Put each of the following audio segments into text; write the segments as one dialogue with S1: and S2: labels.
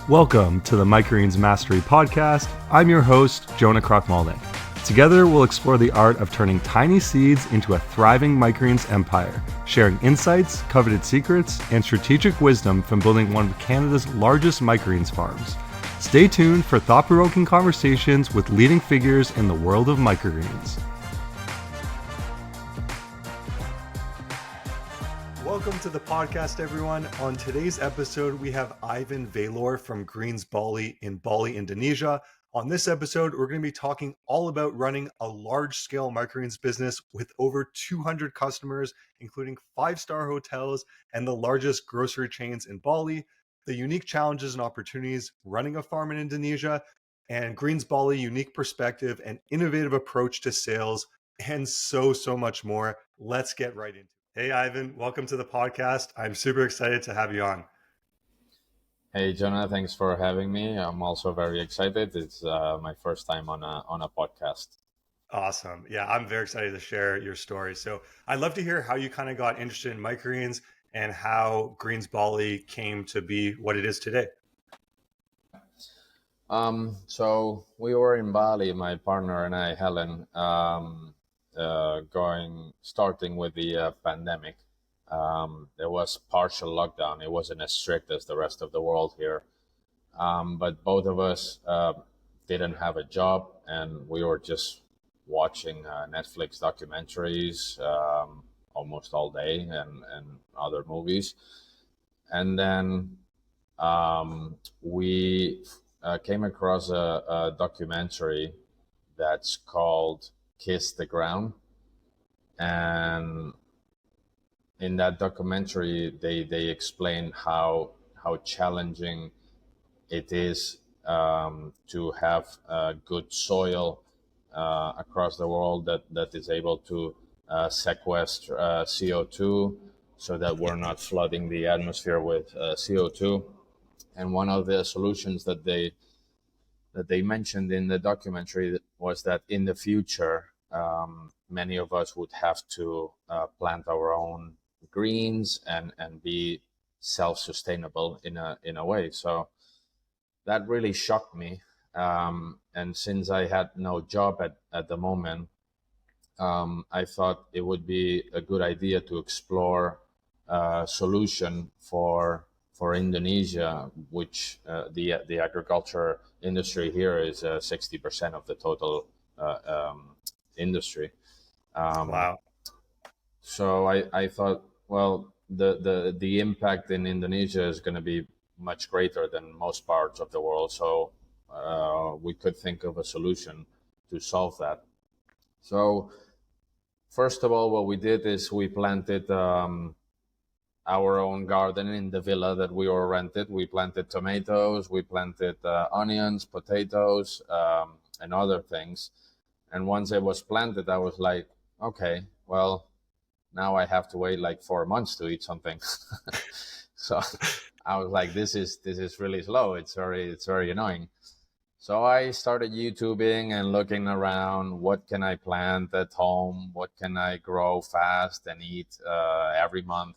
S1: Welcome to the Microgreens Mastery Podcast. I'm your host, Jonah Krochmalnek. Together, we'll explore the art of turning tiny seeds into a thriving microgreens empire, sharing insights, coveted secrets, and strategic wisdom from building one of Canada's largest microgreens farms. Stay tuned for thought-provoking conversations with leading figures in the world of microgreens. Welcome to the podcast, everyone. On today's episode, we have Ivan Valor from Greens Bali in Bali, Indonesia. On this episode, we're going to be talking all about running a large-scale microgreens business with over 200 customers, including five-star hotels and the largest grocery chains in Bali, the unique challenges and opportunities running a farm in Indonesia, and Greens Bali unique perspective and innovative approach to sales, and so much more. Let's get right into it. Hey, Ivan, welcome to the podcast. I'm super excited to have you on.
S2: Hey, Jonah, thanks for having me. I'm also very excited. It's my first time on a podcast.
S1: Awesome. Yeah, I'm very excited to share your story. So I'd love to hear how you kind of got interested in microgreens and how Greens Bali came to be what it is today.
S2: So we were in Bali, my partner and I, Helen, starting with the pandemic. There was partial lockdown. It wasn't as strict as the rest of the world here. But both of us didn't have a job, and we were just watching Netflix documentaries almost all day and other movies. And then we came across a documentary that's called Kiss the Ground. And in that documentary, they explain how challenging it is to have good soil across the world that is able to sequester CO2 so that we're not flooding the atmosphere with CO2. And one of the solutions that they mentioned in the documentary was that in the future, many of us would have to plant our own greens and be self-sustainable in a way. So that really shocked me. And since I had no job at the moment, I thought it would be a good idea to explore a solution for Indonesia, which the agriculture industry here is 60% of the total industry.
S1: Wow.
S2: So I thought, well, the impact in Indonesia is going to be much greater than most parts of the world. So we could think of a solution to solve that. So first of all, what we did is we planted our own garden in the villa that we were rented. We planted tomatoes, we planted onions, potatoes, and other things. And once it was planted, I was like, okay, well, now I have to wait like 4 months to eat something. So I was like, this is really slow. It's very annoying. So I started YouTubing and looking around. What can I plant at home? What can I grow fast and eat every month?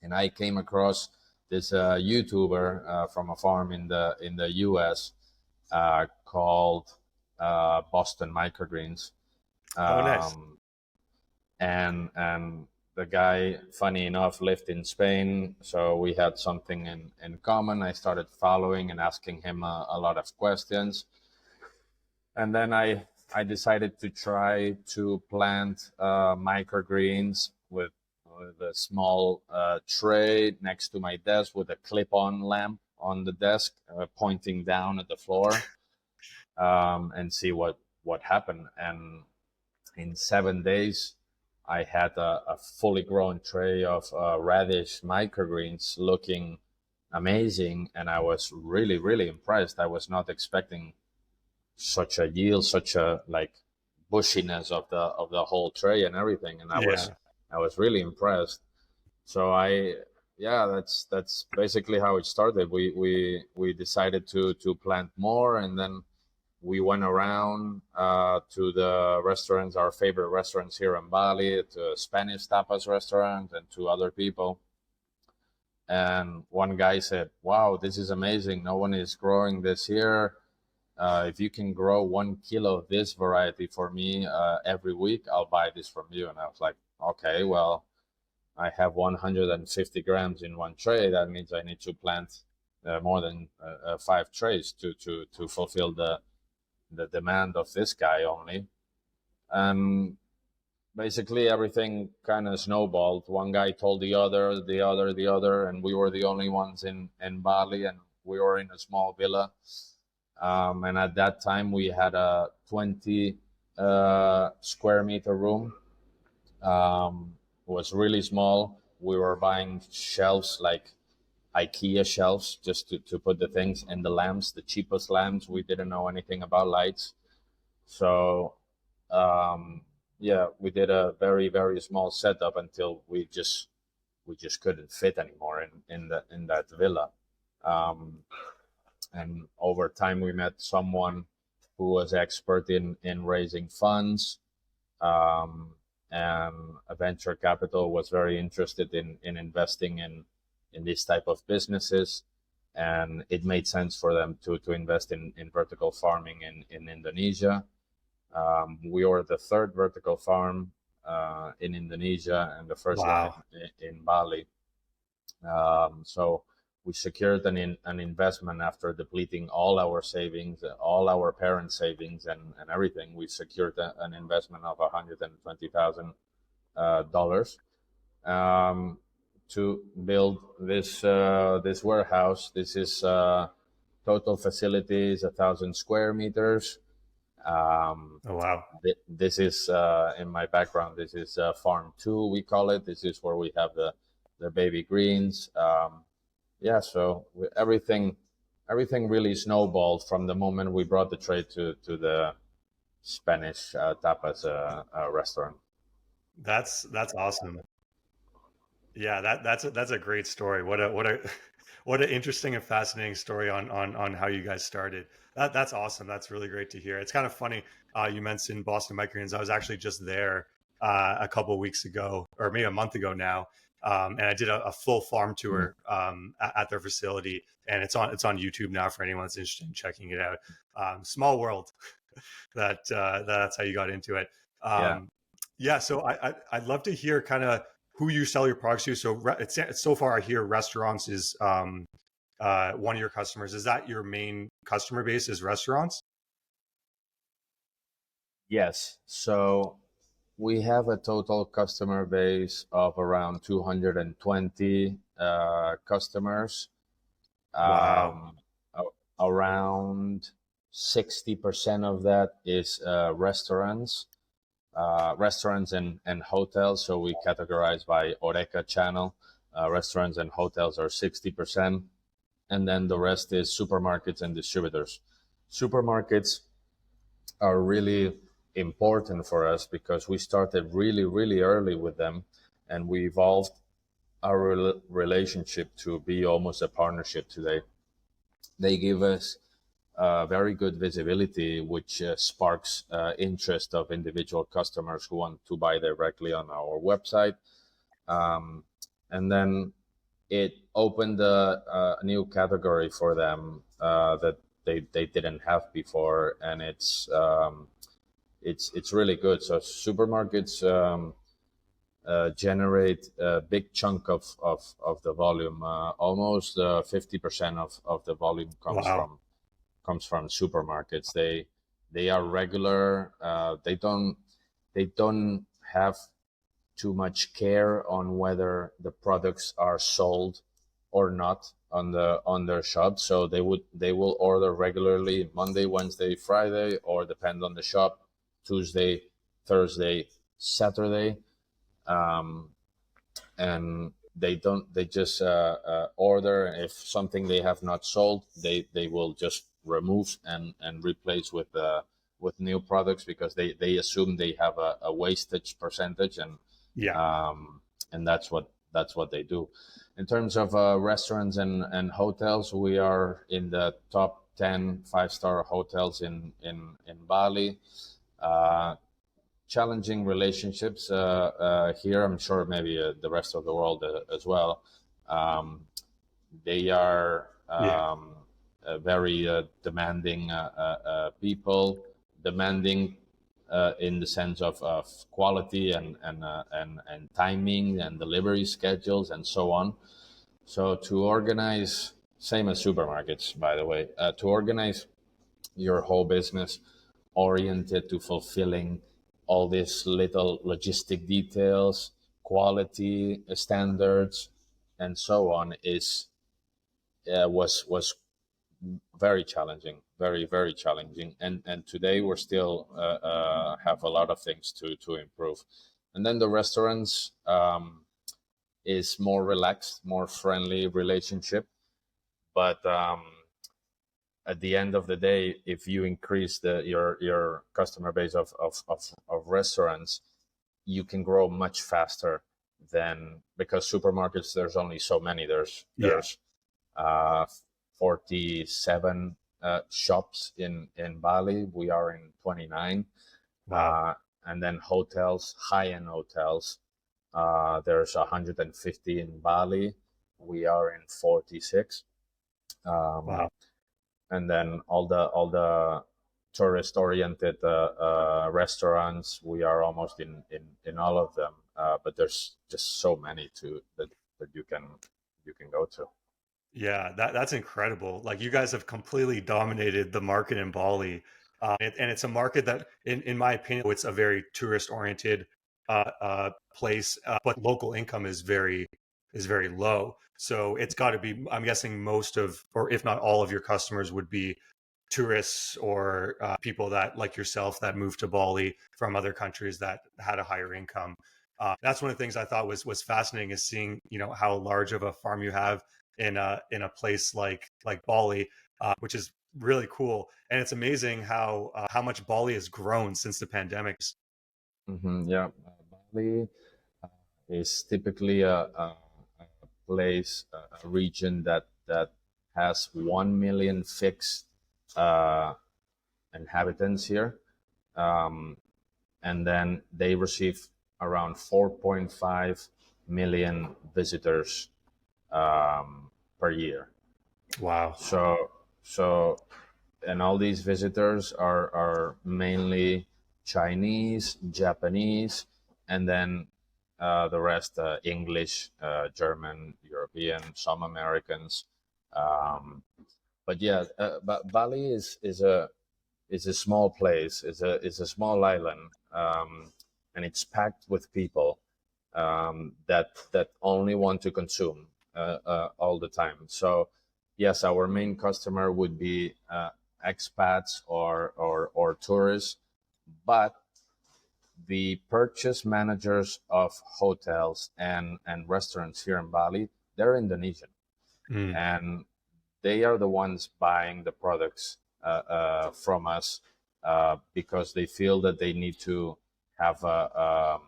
S2: And I came across this YouTuber from a farm in the US called Boston Microgreens.
S1: Nice.
S2: And the guy, funny enough, lived in Spain, so we had something in common. I started following and asking him a lot of questions. And then I decided to try to plant microgreens with a small tray next to my desk with a clip-on lamp on the desk pointing down at the floor and see what happened. And in 7 days, I had a fully grown tray of radish microgreens looking amazing, and I was really, really impressed. I was not expecting such a yield, such a like bushiness of the whole tray and everything, and I was really impressed. So that's basically how it started. We decided to plant more, and then we went around to the restaurants, our favorite restaurants here in Bali, to a Spanish tapas restaurant and to other people. And one guy said, wow, this is amazing. No one is growing this here. If you can grow 1 kilo of this variety for me every week, I'll buy this from you. And I was like, okay, well, I have 150 grams in one tray. That means I need to plant more than 5 trays to fulfill the demand of this guy only. And basically everything kind of snowballed. One guy told the other, and we were the only ones in Bali, and we were in a small villa. And at that time we had a 20 square meter room. It was really small. We were buying shelves, like IKEA shelves, just to put the things, and the lamps, the cheapest lamps. We didn't know anything about lights. So yeah, we did a very, very small setup until we just couldn't fit anymore in that villa. And over time we met someone who was expert in raising funds, and a venture capital was very interested in investing in these type of businesses, and it made sense for them to invest in vertical farming in Indonesia. We were the third vertical farm in Indonesia and the first one in Bali. So we secured an investment after depleting all our savings, all our parent savings, and everything. We secured an investment of $120,000 to build this warehouse. This is total facilities 1,000 square meters.
S1: Oh wow!
S2: This is in my background. This is Farm 2, we call it. This is where we have the baby greens. Yeah, so everything really snowballed from the moment we brought the trade to the Spanish tapas restaurant.
S1: That's awesome. Yeah, that's a great story. What an interesting and fascinating story on how you guys started. That's awesome. That's really great to hear. It's kind of funny. You mentioned Boston Microgreens. I was actually just there a couple of weeks ago, or maybe a month ago now, and I did a full farm tour at their facility, and it's on YouTube now for anyone that's interested in checking it out. Small world. That's how you got into it. Yeah. So I'd love to hear kind of who you sell your products to. So it's so far I hear restaurants is one of your customers. Is that your main customer base, is restaurants?
S2: Yes. So we have a total customer base of around 220 customers.
S1: Wow.
S2: Around 60% of that is restaurants and hotels. So we categorize by Oreca channel. Restaurants and hotels are 60%. And then the rest is supermarkets and distributors. Supermarkets are really important for us because we started really, really early with them, and we evolved our relationship to be almost a partnership today. They give us very good visibility, which sparks interest of individual customers who want to buy directly on our website. And then it opened a new category for them that they didn't have before, and it's really good. So supermarkets generate a big chunk of the volume. Almost 50% of the volume comes from supermarkets. They are regular. They don't have too much care on whether the products are sold or not on their shop. So they will order regularly Monday, Wednesday, Friday, or depend on the shop, Tuesday, Thursday, Saturday, and they just order. If something they have not sold, they will just remove and replace with new products, because they assume they have a wastage percentage, and and that's what they do. In terms of restaurants and hotels, we are in the top 10 5-star hotels in Bali. Challenging relationships here, I'm sure maybe the rest of the world as well. They are
S1: Yeah.
S2: very demanding people, demanding in the sense of quality and timing and delivery schedules and so on. So to organize, same as supermarkets, by the way, to organize your whole business oriented to fulfilling all these little logistic details, quality standards, and so on is was very challenging, very challenging. And today we're still have a lot of things to improve. And then the restaurants is more relaxed, more friendly relationship, but at the end of the day, if you increase your customer base of restaurants, you can grow much faster than, because supermarkets, there's only so many.
S1: Yeah.
S2: There's uh, 47 shops in Bali. We are in 29.
S1: Wow.
S2: And then hotels, high-end hotels. There's 150 in Bali. We are in 46. Um,
S1: Wow.
S2: and then all the tourist oriented restaurants, we are almost in all of them, but there's just so many that you can go to.
S1: Yeah, that's incredible. Like you guys have completely dominated the market in Bali, and it's a market that, in my opinion, it's a very tourist oriented place, but local income is very low. So it's got to be. I'm guessing most of, or if not all of your customers would be tourists or people that like yourself that moved to Bali from other countries that had a higher income. That's one of the things I thought was fascinating, is seeing how large of a farm you have in a place like Bali, which is really cool. And it's amazing how much Bali has grown since the pandemic.
S2: Yeah, Bali is typically a place, a region that has 1 million fixed uh, inhabitants here, um, and then they receive around 4.5 million visitors per year.
S1: Wow.
S2: So and all these visitors are mainly Chinese, Japanese, and then the rest English, German, European, some Americans. Um, but yeah, but Bali is a small place. It's a small island, and it's packed with people that only want to consume all the time. So yes, our main customer would be expats or tourists, but the purchase managers of hotels and restaurants here in Bali, they're Indonesian,
S1: Mm.
S2: and they are the ones buying the products from us because they feel that they need to have a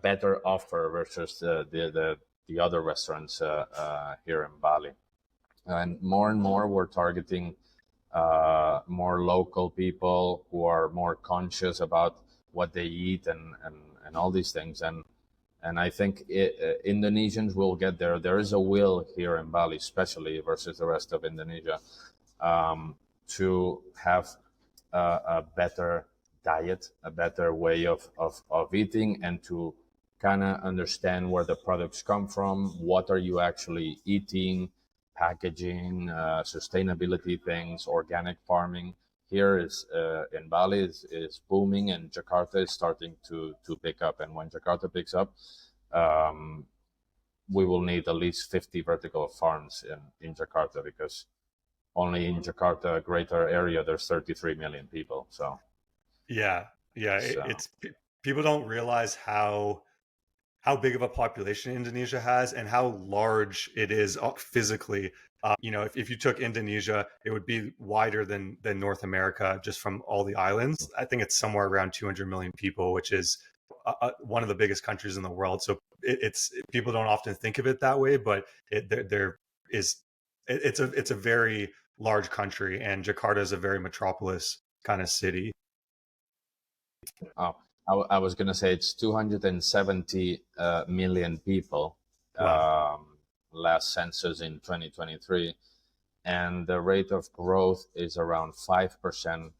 S2: better offer versus the other restaurants here in Bali. And more we're targeting more local people who are more conscious about what they eat and all these things. And I think Indonesians will get there. There is a will here in Bali, especially versus the rest of Indonesia, to have a better diet, a better way of eating, and to kind of understand where the products come from, what are you actually eating, packaging, sustainability things, organic farming. Here is in Bali is booming, and Jakarta is starting to pick up. And when Jakarta picks up, um, we will need at least 50 vertical farms in Jakarta, because only in Jakarta greater area there's 33 million people. So
S1: Yeah, yeah.
S2: it's
S1: People don't realize how big of a population Indonesia has and how large it is physically. If you took Indonesia, it would be wider than North America just from all the islands. I think it's somewhere around 200 million people, which is one of the biggest countries in the world. So it's people don't often think of it that way, but there is it's a very large country, and Jakarta is a very metropolis kind of city.
S2: oh, I was gonna say it's 270 million people
S1: Wow.
S2: last census in 2023, and the rate of growth is around 5%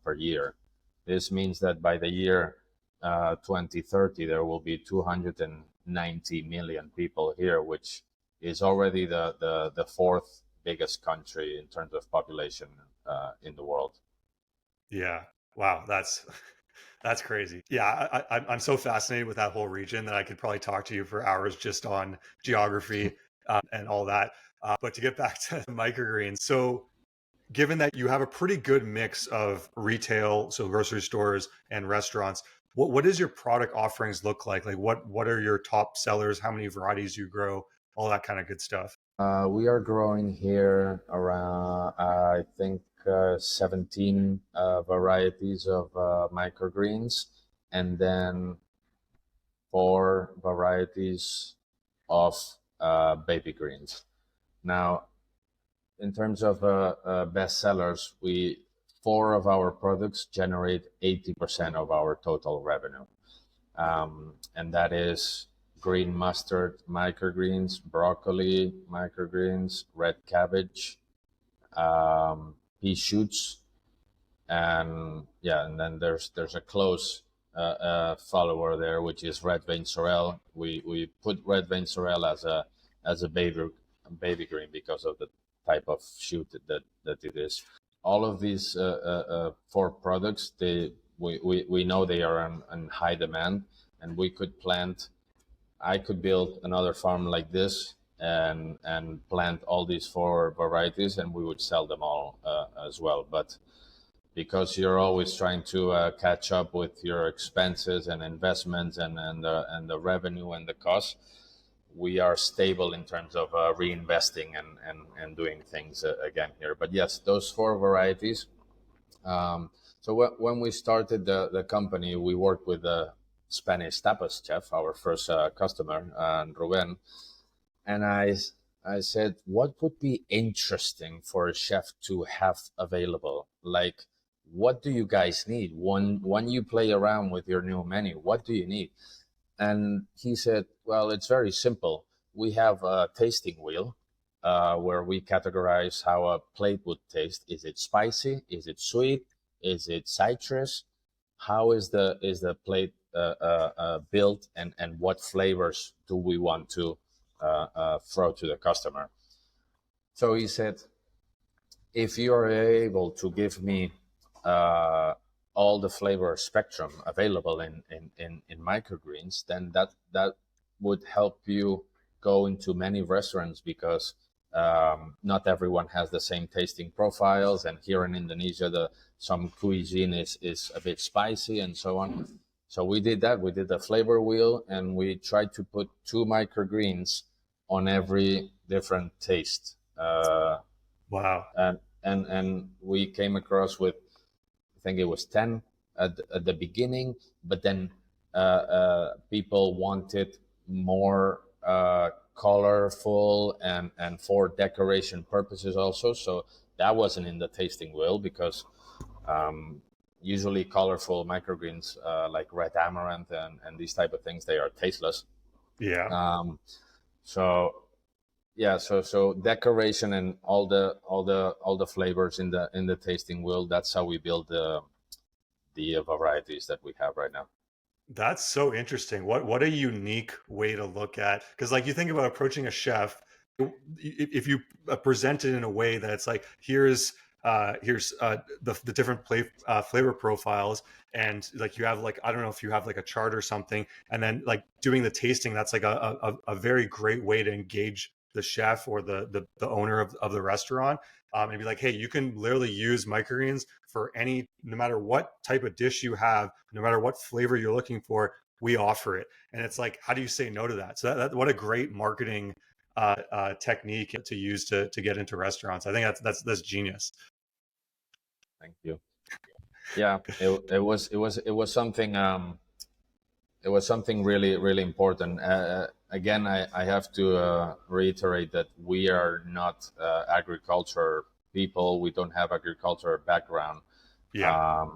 S2: per year. This means that by the year 2030, there will be 290 million people here, which is already the fourth biggest country in terms of population in the world.
S1: Yeah. Wow. That's crazy. Yeah. I'm so fascinated with that whole region that I could probably talk to you for hours just on geography and all that. But to get back to microgreens, so given that you have a pretty good mix of retail, so grocery stores and restaurants, what does your product offerings look like? Like what are your top sellers? How many varieties you grow? All that kind of good stuff.
S2: We are growing here around, I think, 17 varieties of microgreens, and then 4 varieties of baby greens. Now, in terms of best sellers, 4 of our products generate 80% of our total revenue. And that is green mustard microgreens, broccoli microgreens, red cabbage, pea shoots, and then there's a close follower there, which is red vein sorrel. We put red vein sorrel as a baby green because of the type of shoot that it is. All of these 4 products, we know they are in high demand, and I could build another farm like this and plant all these 4 varieties, and we would sell them all as well. But because you're always trying to catch up with your expenses and investments and the revenue and the cost, we are stable in terms of reinvesting and doing things again here. But yes, those 4 varieties. So when we started the company, we worked with a Spanish tapas chef, our first customer, Ruben. And I said, what would be interesting for a chef to have available? Like, what do you guys need? When you play around with your new menu, what do you need? And he said, well, it's very simple. We have a tasting wheel where we categorize how a plate would taste. Is it spicy? Is it sweet? Is it citrus? How is the plate built, and what flavors do we want to throw to the customer? So he said, if you are able to give me all the flavor spectrum available in microgreens, then that would help you go into many restaurants, because not everyone has the same tasting profiles, and here in Indonesia some cuisine is a bit spicy and so on. So we did that. We did the flavor wheel, and we tried to put 2 microgreens on every different taste.
S1: Wow.
S2: And we came across with, I think it was 10 at the beginning, but then people wanted more colorful and for decoration purposes also. So that wasn't in the tasting wheel, because usually colorful microgreens like red amaranth and these type of things, they are tasteless.
S1: Yeah.
S2: So decoration and all the flavors in the tasting wheel, that's how we build the varieties that we have right now.
S1: That's so interesting. What a unique way to look at, because like you think about approaching a chef, if you present it in a way that it's like, here's the different flavor profiles, and like you have, like, I don't know if you have like a chart or something, and then like doing the tasting, that's like a very great way to engage the chef or the owner of the restaurant, and be like, hey, you can literally use microgreens for no matter what type of dish you have, no matter what flavor you're looking for, we offer it. And it's like, how do you say no to that? So that what a great marketing technique to use to get into restaurants. I think that's genius.
S2: Thank you. Yeah, it was something. It was something really, really important. Again, I have to reiterate that we are not agriculture people. We don't have agriculture background.
S1: Yeah.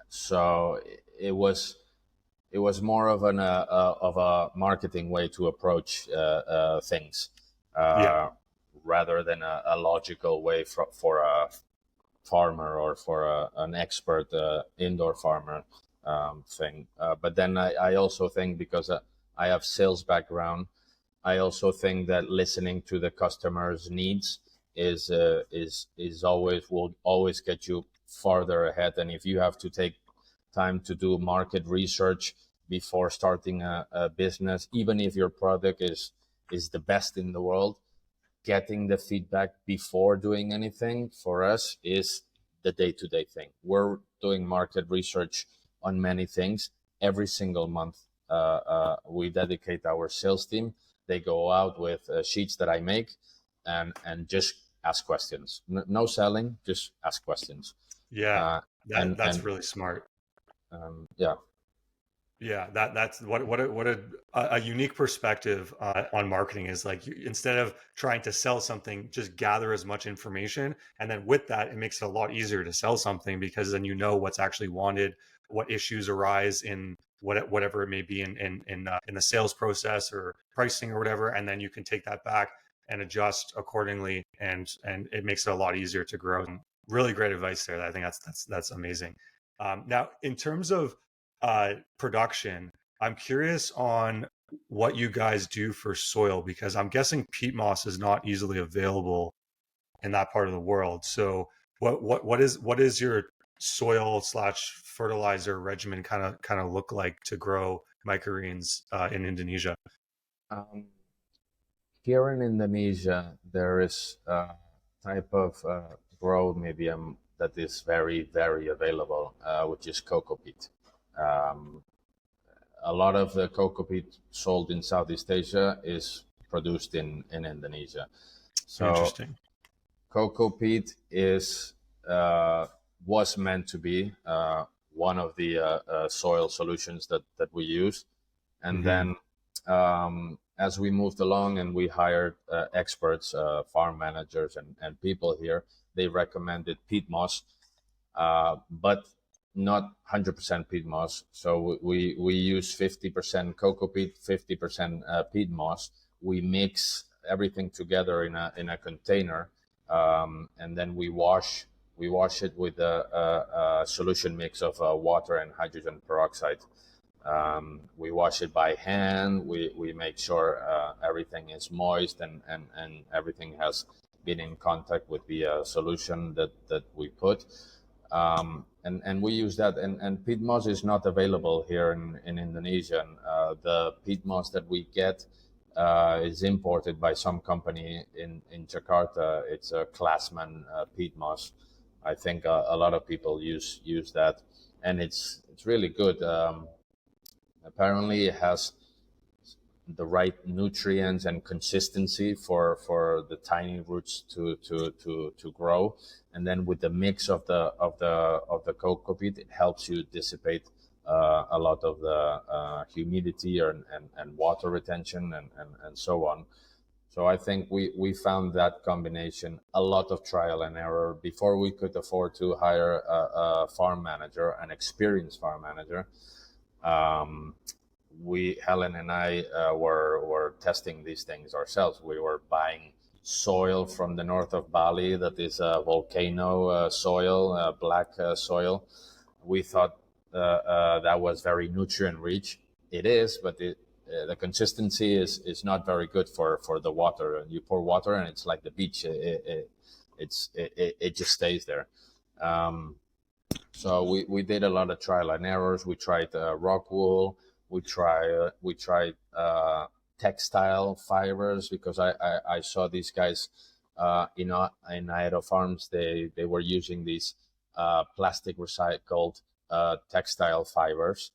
S2: So it was more of a marketing way to approach things.
S1: Yeah.
S2: rather than a logical way for a farmer or for an expert indoor farmer thing. But then I also think, because I have sales background, I also think that listening to the customer's needs is always will always get you farther ahead. And if you have to take time to do market research before starting a business, even if your product is the best in the world, getting the feedback before doing anything for us is the day-to-day thing. We're doing market research on many things every single month. We dedicate our sales team. They go out with sheets that I make and just ask questions. No selling, just ask questions.
S1: Yeah.
S2: Uh,
S1: That's
S2: and
S1: really smart.
S2: Yeah.
S1: Yeah, that's what a unique perspective on marketing is. Like, instead of trying to sell something, just gather as much information, and then with that, it makes it a lot easier to sell something, because then you know what's actually wanted, what issues arise in whatever it may be in the sales process or pricing or whatever, and then you can take that back and adjust accordingly, and it makes it a lot easier to grow. And really great advice there. I think that's amazing. Now, in terms of production, I'm curious on what you guys do for soil, because I'm guessing peat moss is not easily available in that part of the world. So what is your soil slash fertilizer regimen kind of look like to grow microgreens in Indonesia?
S2: Um, Here in Indonesia, there is a type of grow medium that is very, very available, which is cocoa peat. Um, a lot of the cocoa peat sold in Southeast Asia is produced in Indonesia. So
S1: Interesting.
S2: cocoa peat is was meant to be one of the soil solutions that we use, and
S1: Hmm.
S2: then as we moved along and we hired experts, farm managers, and people here, they recommended peat moss, but not 100% peat moss. So we use 50% cocoa peat, 50% peat moss. We mix everything together in a container, and then we wash it with a solution mix of water and hydrogen peroxide. We wash it by hand. We make sure everything is moist, and everything has been in contact with the solution that we put. And we use that. And peat moss is not available here in Indonesia. The peat moss that we get is imported by some company in Jakarta. It's a Classman peat moss. I think a lot of people use that, and it's really good. Apparently, it has the right nutrients and consistency for the tiny roots to grow, and then with the mix of the cocoa peat, it helps you dissipate a lot of the humidity and water retention and so on. So I think we found that combination, a lot of trial and error before we could afford to hire a farm manager, an experienced farm manager. um, Helen and I were testing these things ourselves. We were buying soil from the north of Bali that is a volcano soil, black soil. We thought that was very nutrient rich. It is, but the consistency is not very good for the water. You pour water and it's like the beach. It just stays there. Um, so we did a lot of trial and errors. We tried rock wool. We tried textile fibers, because I saw these guys in Idaho farms. They were using these plastic recycled textile fibers,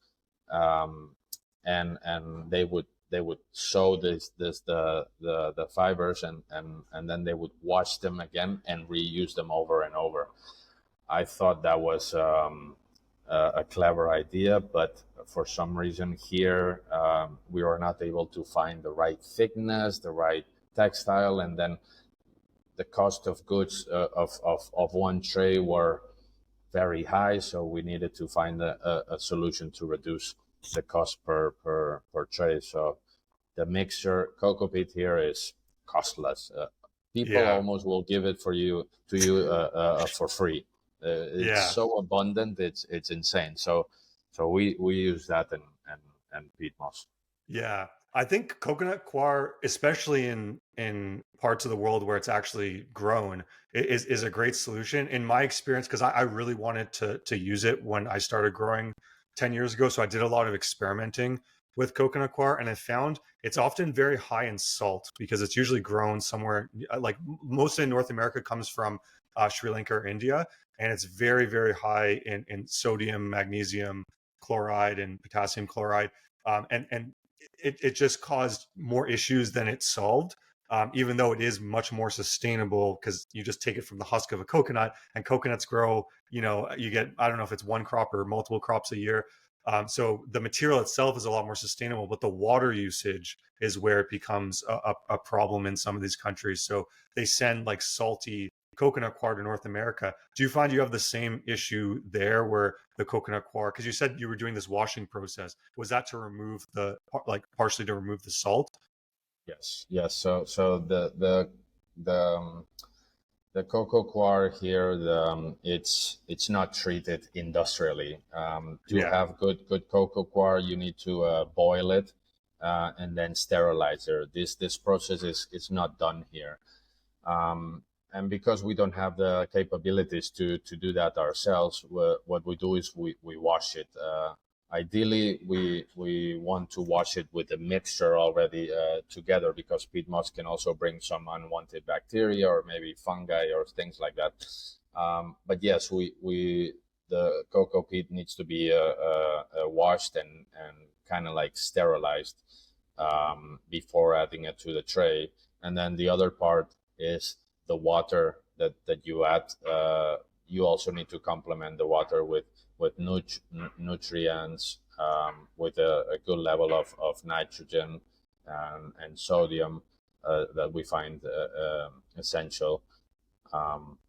S2: um, and they would sew the fibers, and then they would wash them again and reuse them over and over. I thought that was a clever idea, but for some reason here we were not able to find the right thickness, the right textile, and then the cost of goods of one tray were very high. So we needed to find a solution to reduce the cost per tray. So the mixture, cocoa peat here is costless. People
S1: Yeah.
S2: almost will give it for you to you for free. It's
S1: Yeah.
S2: so abundant, it's insane. So we use that and peat moss.
S1: Yeah. I think coconut coir, especially in parts of the world where it's actually grown, is a great solution in my experience, because I really wanted to use it when I started growing 10 years ago. So I did a lot of experimenting with coconut coir, and I found it's often very high in salt because it's usually grown somewhere like mostly in North America, comes from Sri Lanka or India, and it's very, very high in sodium, magnesium chloride, and potassium chloride. And it just caused more issues than it solved. Even though it is much more sustainable because you just take it from the husk of a coconut, and coconuts grow, you get, I don't know if it's one crop or multiple crops a year. So the material itself is a lot more sustainable, but the water usage is where it becomes a problem in some of these countries. So they send like salty coconut coir to North America. Do you find you have the same issue there where the coconut coir, because you said you were doing this washing process, was that to remove like partially to remove the salt?
S2: Yes. So the cocoa coir here, it's not treated industrially. To
S1: Yeah.
S2: have good cocoa coir, you need to boil it and then sterilize it. This process is not done here. And because we don't have the capabilities to do that ourselves, what we do is we wash it. Ideally, we want to wash it with a mixture already together, because peat moss can also bring some unwanted bacteria or maybe fungi or things like that. But yes, we the cocoa peat needs to be washed and kind of like sterilized before adding it to the tray. And then the other part is the water that you add. You also need to complement the water with nutrients, with a good level of nitrogen and sodium that we find essential.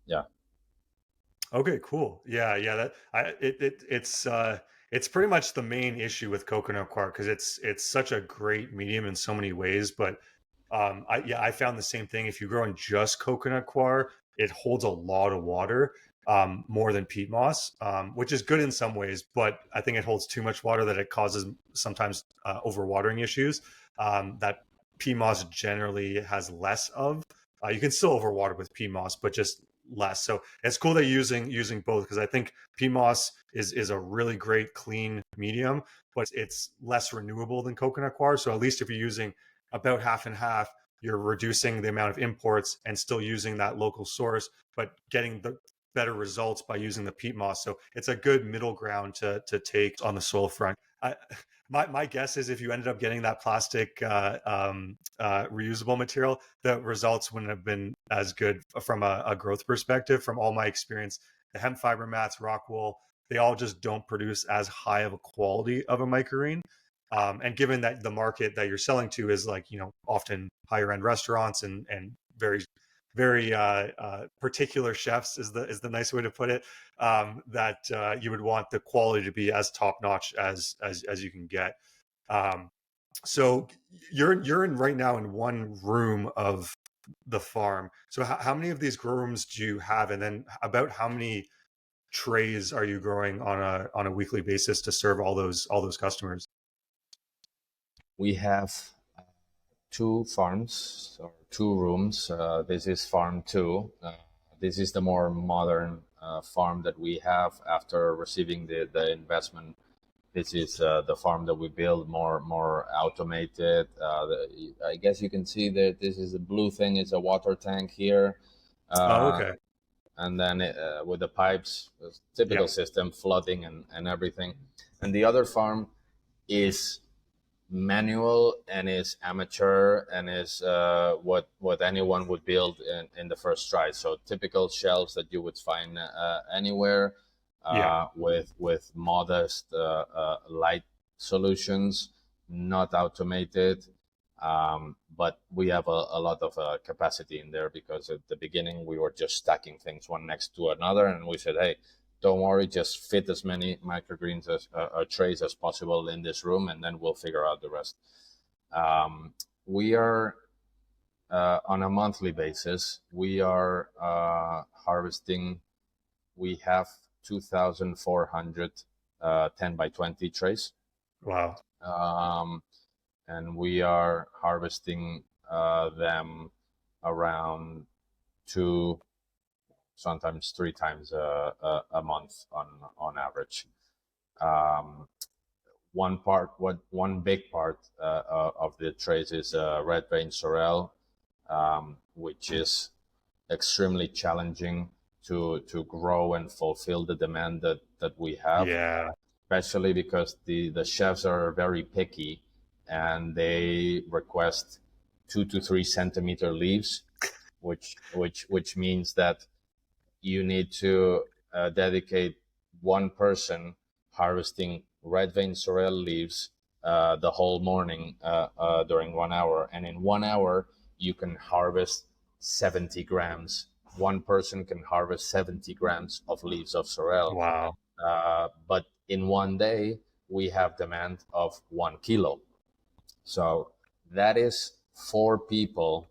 S2: Yeah.
S1: Okay, cool. Yeah. It's pretty much the main issue with coconut coir, because it's such a great medium in so many ways. But I found the same thing. If you grow in just coconut coir, it holds a lot of water, more than peat moss, which is good in some ways. But I think it holds too much water, that it causes sometimes overwatering issues, that peat moss generally has less of. You can still overwater with peat moss, but just less. So it's cool that you're using both, because I think peat moss is a really great clean medium, but it's less renewable than coconut coir. So at least if you're using about half and half, you're reducing the amount of imports and still using that local source, but getting the better results by using the peat moss. So it's a good middle ground to take on the soil front. My guess is if you ended up getting that plastic reusable material, the results wouldn't have been as good from a growth perspective. From all my experience, the hemp fiber mats, rock wool, they all just don't produce as high of a quality of a microgreen. And given that the market that you're selling to is like, often higher end restaurants and very, very particular chefs is the nice way to put it, that you would want the quality to be as top notch as you can get. Um, so you're in right now in one room of the farm. So how many of these grow rooms do you have, and then about how many trays are you growing on a weekly basis to serve all those customers?
S2: We have two farms or two rooms. This is farm two. This is the more modern farm that we have after receiving the investment. This is the farm that we build, more automated. I guess you can see that this is a blue thing. It's a water tank here,
S1: Oh,
S2: uh,
S1: okay.
S2: and then with the pipes, typical
S1: Yeah.
S2: system, flooding and everything. And the other farm is manual and is amateur and is what anyone would build in the first try. So typical shelves that you would find anywhere,
S1: Yeah.
S2: with modest light solutions, not automated. But we have a lot of capacity in there, because at the beginning we were just stacking things one next to another, and we said, hey, don't worry, just fit as many microgreens as trays as possible in this room, and then we'll figure out the rest. We are on a monthly basis, we are harvesting. We have 2,400 10 by 20 trays.
S1: Wow.
S2: And we are harvesting them around 2, sometimes 3 times a month on average. One big part of the trays is red vein sorrel, which is extremely challenging to grow and fulfill the demand that we have.
S1: Yeah.
S2: Especially because the chefs are very picky and they request 2 to 3 centimeter leaves, which means that you need to dedicate one person harvesting red vein sorrel leaves the whole morning during 1 hour. And in 1 hour, you can harvest 70 grams. One person can harvest 70 grams of leaves of sorrel.
S1: Wow.
S2: But in one day, we have demand of 1 kilo. So that is 4 people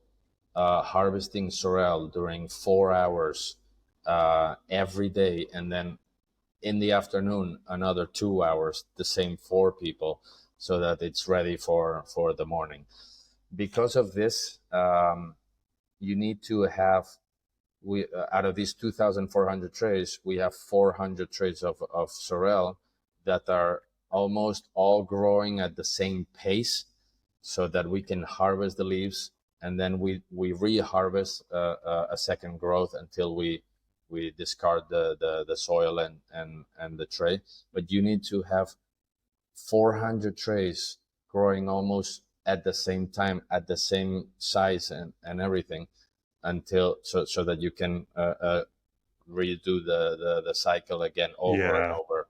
S2: harvesting sorrel during 4 hours every day, and then in the afternoon another 2 hours, the same 4 people, so that it's ready for the morning. Because of this, you need to have, we out of these 2,400 trays, we have 400 trays of sorrel that are almost all growing at the same pace, so that we can harvest the leaves, and then we re-harvest a second growth until we discard the soil and the tray. But you need to have 400 trays growing almost at the same time, at the same size and everything, until so that you can redo the cycle again over and over.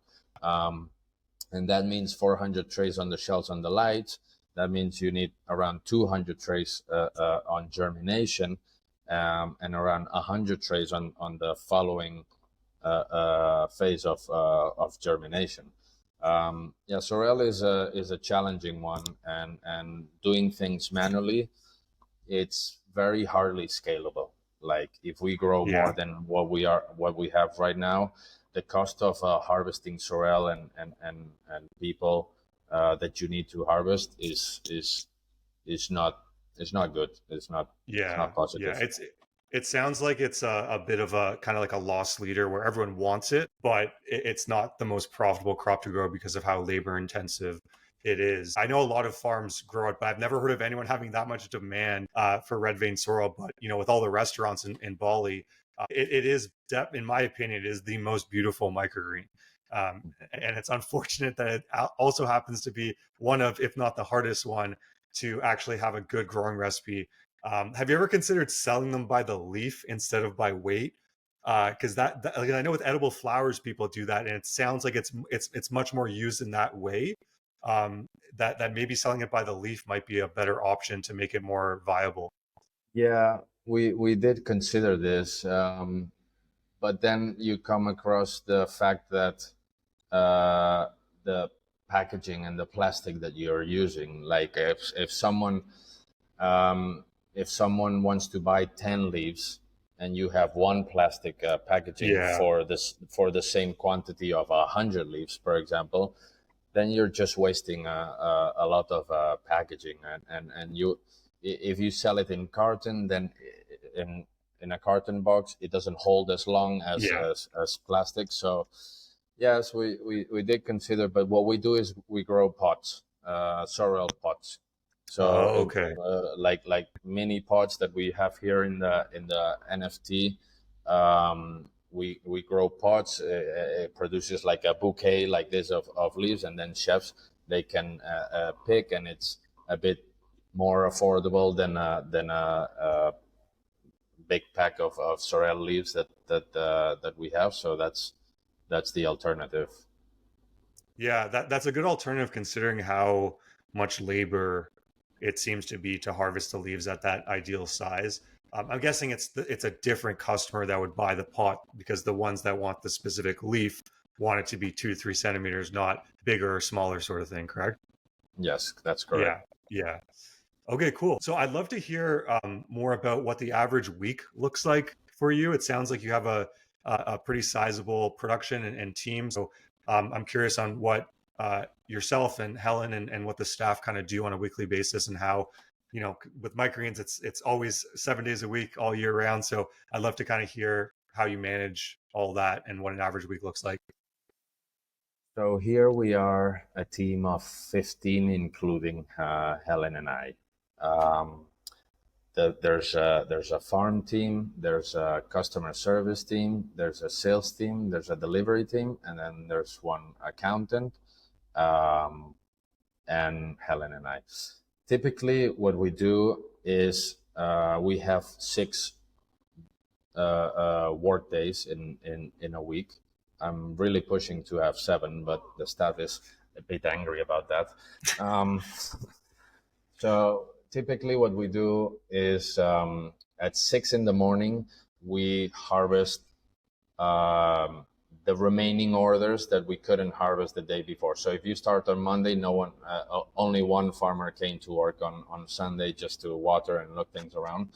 S2: And that means 400 trays on the shells on the lights. That means you need around 200 trays on germination, and around 100 trays on the following phase of germination. Sorrel is a challenging one, and doing things manually, it's very hardly scalable. Like if we grow more than what we have right now, the cost of harvesting sorrel and people that you need to harvest is not good. It's not positive.
S1: Yeah, it sounds like it's a bit of a kind of like a loss leader where everyone wants it, but it's not the most profitable crop to grow because of how labor intensive it is. I know a lot of farms grow it, but I've never heard of anyone having that much demand for red vein sorrel. But with all the restaurants in Bali, it is, in my opinion, it is the most beautiful microgreen. And it's unfortunate that it also happens to be one of, if not the hardest one, to actually have a good growing recipe. Have you ever considered selling them by the leaf instead of by weight? Because that like, I know with edible flowers people do that, and it sounds like it's much more used in that way. That maybe selling it by the leaf might be a better option to make it more viable.
S2: Yeah, we did consider this, but then you come across the fact that the packaging and the plastic that you're using, like if someone wants to buy 10 leaves and you have one plastic packaging for the same quantity of 100 leaves, for example, then you're just wasting a lot of packaging, and you, if you sell it in carton, then in a carton box, it doesn't hold as long as plastic. So yes, we did consider, but what we do is we grow pots, sorrel pots. So like mini pots that we have here in the NFT. We grow pots. It produces like a bouquet like this of leaves, and then chefs, they can pick, and it's a bit more affordable than a big pack of sorrel leaves that we have. So that's the alternative.
S1: Yeah, that's a good alternative considering how much labor it seems to be to harvest the leaves at that ideal size. I'm guessing it's a different customer that would buy the pot, because the ones that want the specific leaf want it to be 2 to 3 centimeters, not bigger or smaller sort of thing, correct?
S2: Yes, that's correct.
S1: Yeah. Okay, cool. So I'd love to hear more about what the average week looks like for you. It sounds like you have a pretty sizable production and team. So I'm curious on what yourself and Helen and what the staff kind of do on a weekly basis, and how, with microgreens, it's always 7 days a week, all year round. So I'd love to kind of hear how you manage all that and what an average week looks like.
S2: So here we are a team of 15, including Helen and I. Um, there's a farm team, there's a customer service team, there's a sales team, there's a delivery team, and then there's one accountant, um, and Helen and I. Typically, what we do is we have 6 work days in a week. I'm really pushing to have 7, but the staff is a bit angry about that. So typically what we do is at 6 in the morning, we harvest the remaining orders that we couldn't harvest the day before. So if you start on Monday, only one farmer came to work on Sunday just to water and look things around.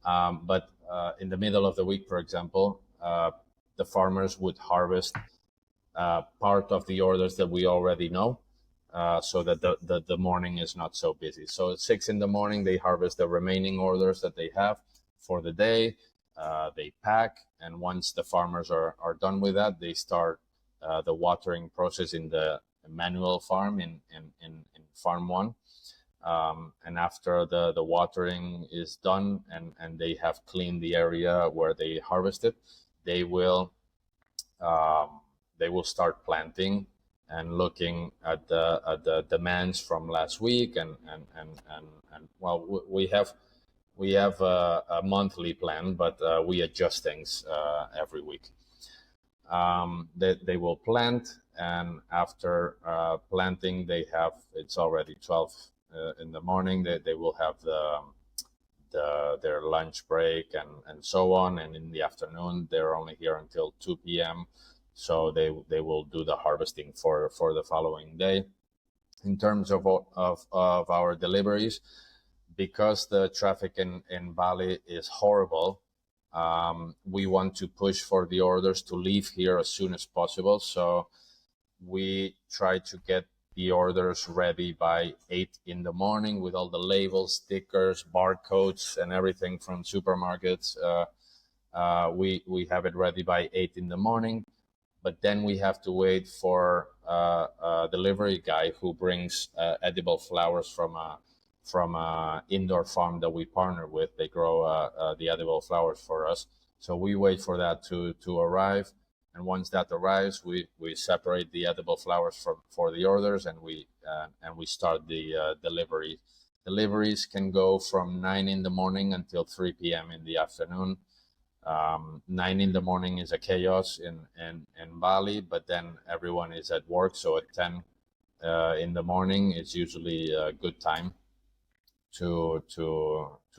S2: But in the middle of the week, for example, the farmers would harvest part of the orders that we already know, so that the morning is not so busy. So at 6 in the morning, they harvest the remaining orders that they have for the day. They pack, and once the farmers are done with that, they start the watering process in the manual farm in farm 1. And after the watering is done and they have cleaned the area where they harvested, they will start planting and looking at the demands from last week, and well, we have a monthly plan, but we adjust things every week. They will plant, and after planting, it's already 12 in the morning. They will have their lunch break and so on, and in the afternoon they're only here until 2 p.m. So they will do the harvesting for the following day. In terms of our deliveries, because the traffic in Bali is horrible, we want to push for the orders to leave here as soon as possible. So we try to get the orders ready by 8 in the morning with all the labels, stickers, barcodes, and everything from supermarkets. We have it ready by 8 in the morning, but then we have to wait for a delivery guy who brings edible flowers from a indoor farm that we partner with. They grow the edible flowers for us. So we wait for that to arrive. And once that arrives, we separate the edible flowers for the orders, and we start the delivery. Deliveries can go from 9 in the morning until 3 p.m. in the afternoon. 9 in the morning is a chaos in Bali, but then everyone is at work. So at 10 in the morning, it's usually a good time to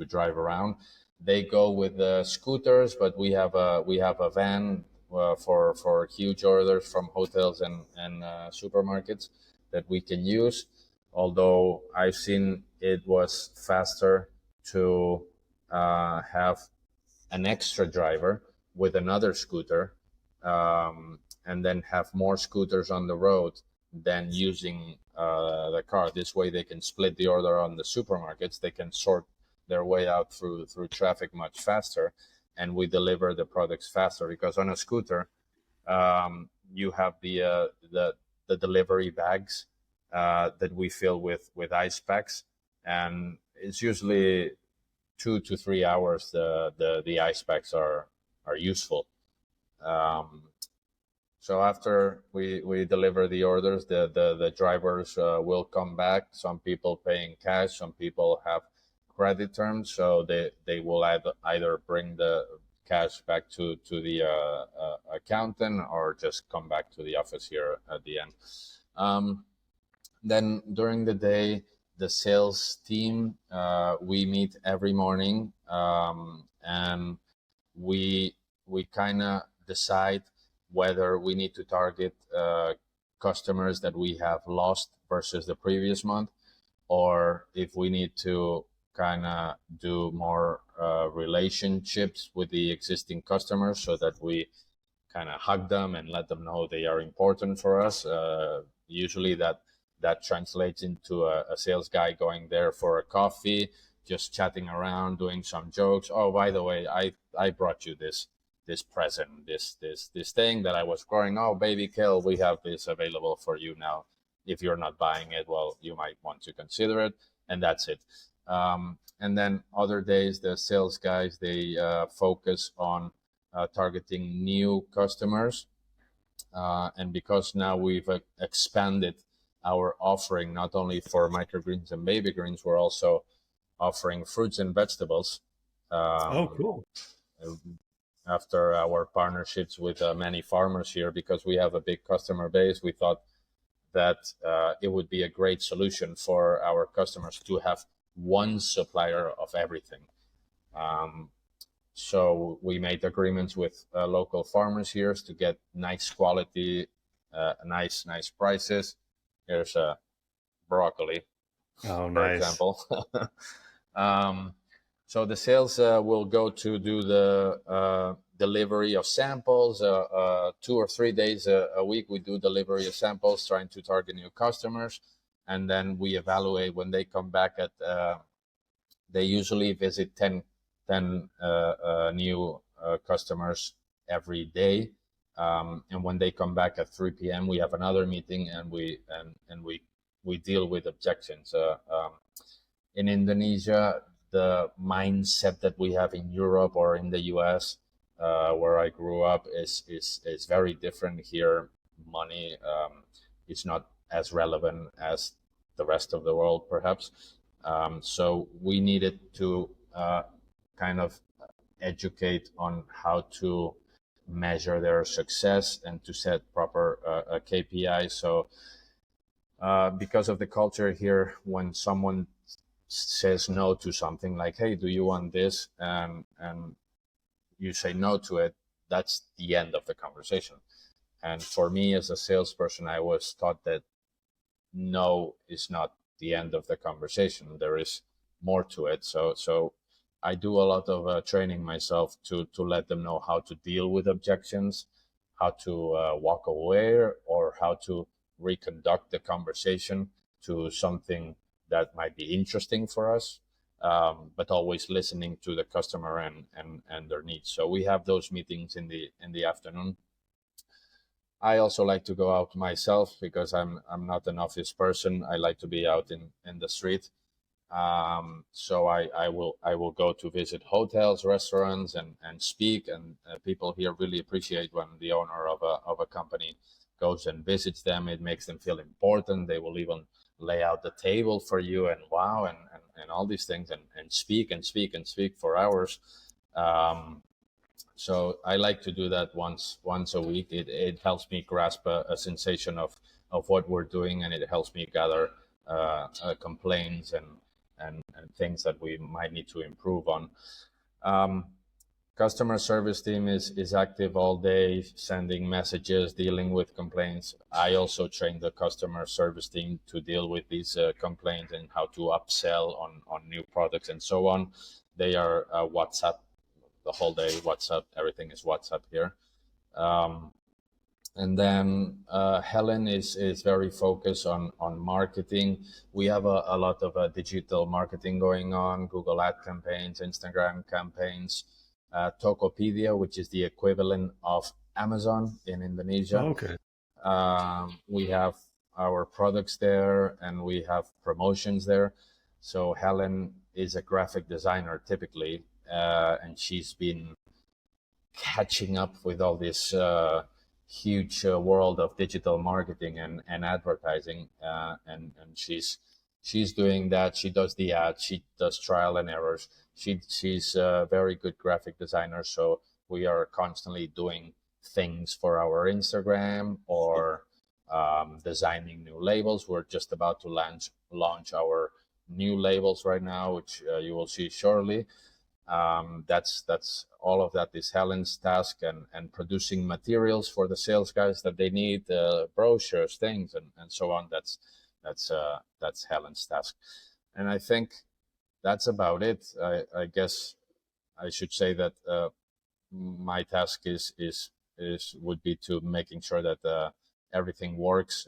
S2: drive around. They go with the scooters, but we have a van for huge orders from hotels and supermarkets that we can use. Although I've seen it was faster to have an extra driver with another scooter, and then have more scooters on the road than using the car. This way they can split the order on the supermarkets. They can sort their way out through traffic much faster, and we deliver the products faster, because on a scooter you have the delivery bags that we fill with ice packs, and it's usually 2 to 3 hours the ice packs are useful. So after we deliver the orders, the drivers will come back. Some people paying cash, some people have credit terms, so they will either bring the cash back to the accountant, or just come back to the office here at the end. Then during the day, the sales team, we meet every morning, and we kind of decide whether we need to target customers that we have lost versus the previous month, or if we need to kind of do more relationships with the existing customers, so that we kind of hug them and let them know they are important for us. Usually that translates into a sales guy going there for a coffee, just chatting around, doing some jokes. Oh, by the way, I brought you this present, this thing that I was growing. Oh, baby Kel, we have this available for you now. If you're not buying it, well, you might want to consider it, and that's it. And then other days, the sales guys, they focus on targeting new customers. And because now we've expanded our offering, not only for microgreens and baby greens, we're also offering fruits and vegetables.
S1: Cool.
S2: After our partnerships with many farmers here, because we have a big customer base, we thought that it would be a great solution for our customers to have one supplier of everything. So we made agreements with local farmers here to get nice quality, nice prices. Here's a broccoli, for example. So the sales will go to do the delivery of samples. 2 or 3 days a week, we do delivery of samples, trying to target new customers. And then we evaluate when they come back they usually visit 10 new customers every day. And when they come back at 3 p.m., we have another meeting, and we deal with objections. In Indonesia, the mindset that we have in Europe or in the US, where I grew up, is very different here. Money is not as relevant as the rest of the world, perhaps. So we needed to kind of educate on how to measure their success and to set proper KPIs. So because of the culture here, when someone says no to something, like, hey, do you want this? And you say no to it, that's the end of the conversation. And for me as a salesperson, I was taught that no is not the end of the conversation. There is more to it. So I do a lot of training myself to let them know how to deal with objections, how to walk away, or how to reconduct the conversation to something that might be interesting for us, but always listening to the customer and their needs. So we have those meetings in the afternoon. I also like to go out myself because I'm not an office person. I like to be out in the street. So I will go to visit hotels, restaurants, and speak. And people here really appreciate when the owner of a company goes and visits them. It makes them feel important. They will even lay out the table for you, and wow, and all these things, and speak for hours. So I like to do that once a week. It helps me grasp a sensation of what we're doing, and it helps me gather complaints and things that we might need to improve on. Customer service team is active all day, sending messages, dealing with complaints. I also train the customer service team to deal with these complaints and how to upsell on new products and so on. They are WhatsApp the whole day. WhatsApp, everything is WhatsApp here. And then Helen is very focused on marketing. We have a lot of digital marketing going on, Google ad campaigns, Instagram campaigns, Tokopedia, which is the equivalent of Amazon in Indonesia.
S1: Okay.
S2: We have our products there, and we have promotions there. So Helen is a graphic designer typically, and she's been catching up with all this huge world of digital marketing and advertising, and she's doing that. She does the ads, she does trial and errors. She's a very good graphic designer, so we are constantly doing things for our Instagram or designing new labels. We're just about to launch our new labels right now, which you will see shortly. That's all of that is Helen's task, and producing materials for the sales guys that they need, brochures, things, and so on. That's Helen's task. And I think that's about it. I guess I should say that my task is would be to making sure that everything works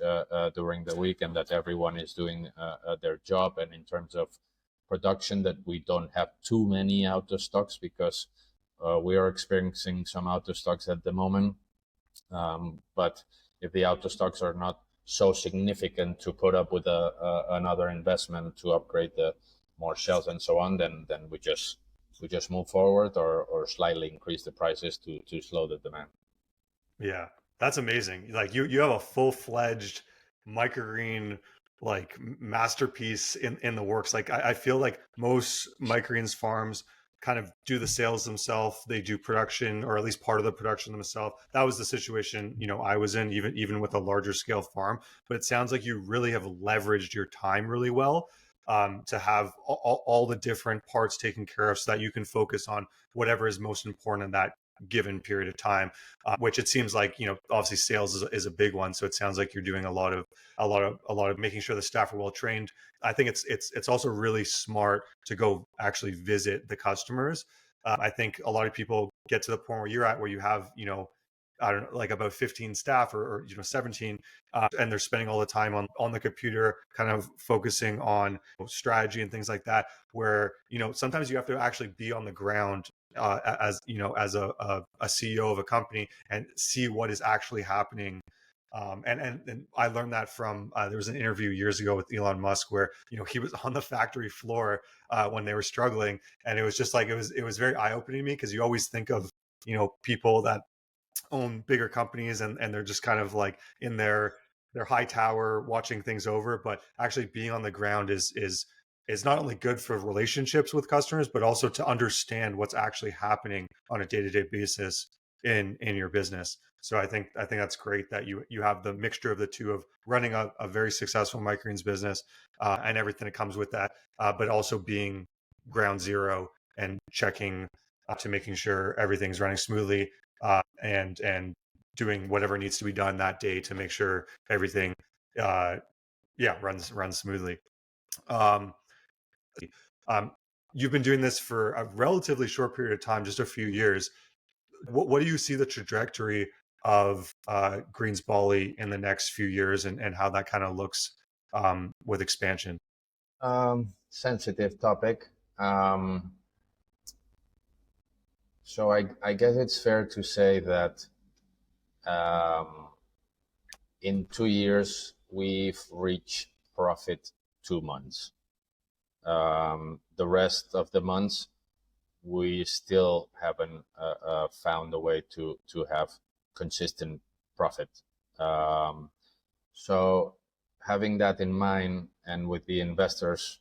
S2: during the week, and that everyone is doing their job. And in terms of production, that we don't have too many out of stocks, because we are experiencing some out of stocks at the moment. But if the out of stocks are not so significant to put up with another investment to upgrade the more shelves and so on, then we just move forward, or slightly increase the prices to slow the demand.
S1: Yeah, that's amazing. Like you have a full-fledged microgreen like masterpiece in the works. Like I feel like most microgreens farms kind of do the sales themselves. They do production, or at least part of the production themselves. That was the situation, I was in, even with a larger scale farm. But it sounds like you really have leveraged your time really well, to have all the different parts taken care of, so that you can focus on whatever is most important in that given period of time. Which it seems like, obviously sales is a big one. So it sounds like you're doing a lot of making sure the staff are well trained. I think it's also really smart to go actually visit the customers. I think a lot of people get to the point where you're at, where you have, I don't know, like about 15 staff, or 17, and they're spending all the time on the computer, kind of focusing on strategy and things like that. Where sometimes you have to actually be on the ground, as as a CEO of a company, and see what is actually happening. And I learned that from, there was an interview years ago with Elon Musk, where he was on the factory floor when they were struggling, and it was just like it was very eye opening to me, because you always think of people that own bigger companies, and they're just kind of like in their high tower watching things over. But actually being on the ground is not only good for relationships with customers, but also to understand what's actually happening on a day-to-day basis in your business. So I think that's great that you have the mixture of the two, of running a very successful microgreens business, and everything that comes with that, but also being ground zero and checking, to making sure everything's running smoothly, and doing whatever needs to be done that day to make sure everything, uh, yeah, runs smoothly. Um, um, you've been doing this for a relatively short period of time, just a few years. What do you see the trajectory of Greens Bali in the next few years, and how that kind of looks, with expansion?
S2: Sensitive topic. So I guess it's fair to say that in 2 years we've reached profit 2 months. The rest of the months we still haven't found a way to have consistent profit. So having that in mind, and with the investors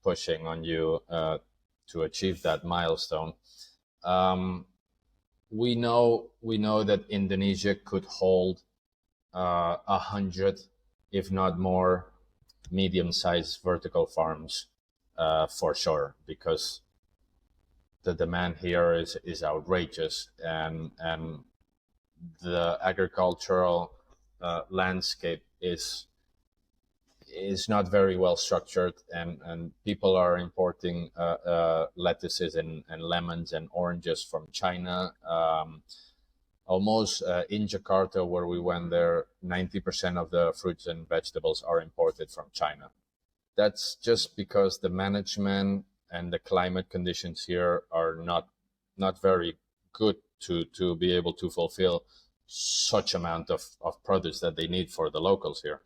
S2: pushing on you to achieve that milestone, we know that Indonesia could hold 100, if not more, medium-sized vertical farms for sure, because the demand here is outrageous, and the agricultural landscape is not very well structured, and people are importing lettuces and lemons and oranges from China. Almost in Jakarta, where we went there, 90% of the fruits and vegetables are imported from China. That's just because the management and the climate conditions here are not very good to be able to fulfill such amount of produce that they need for the locals here.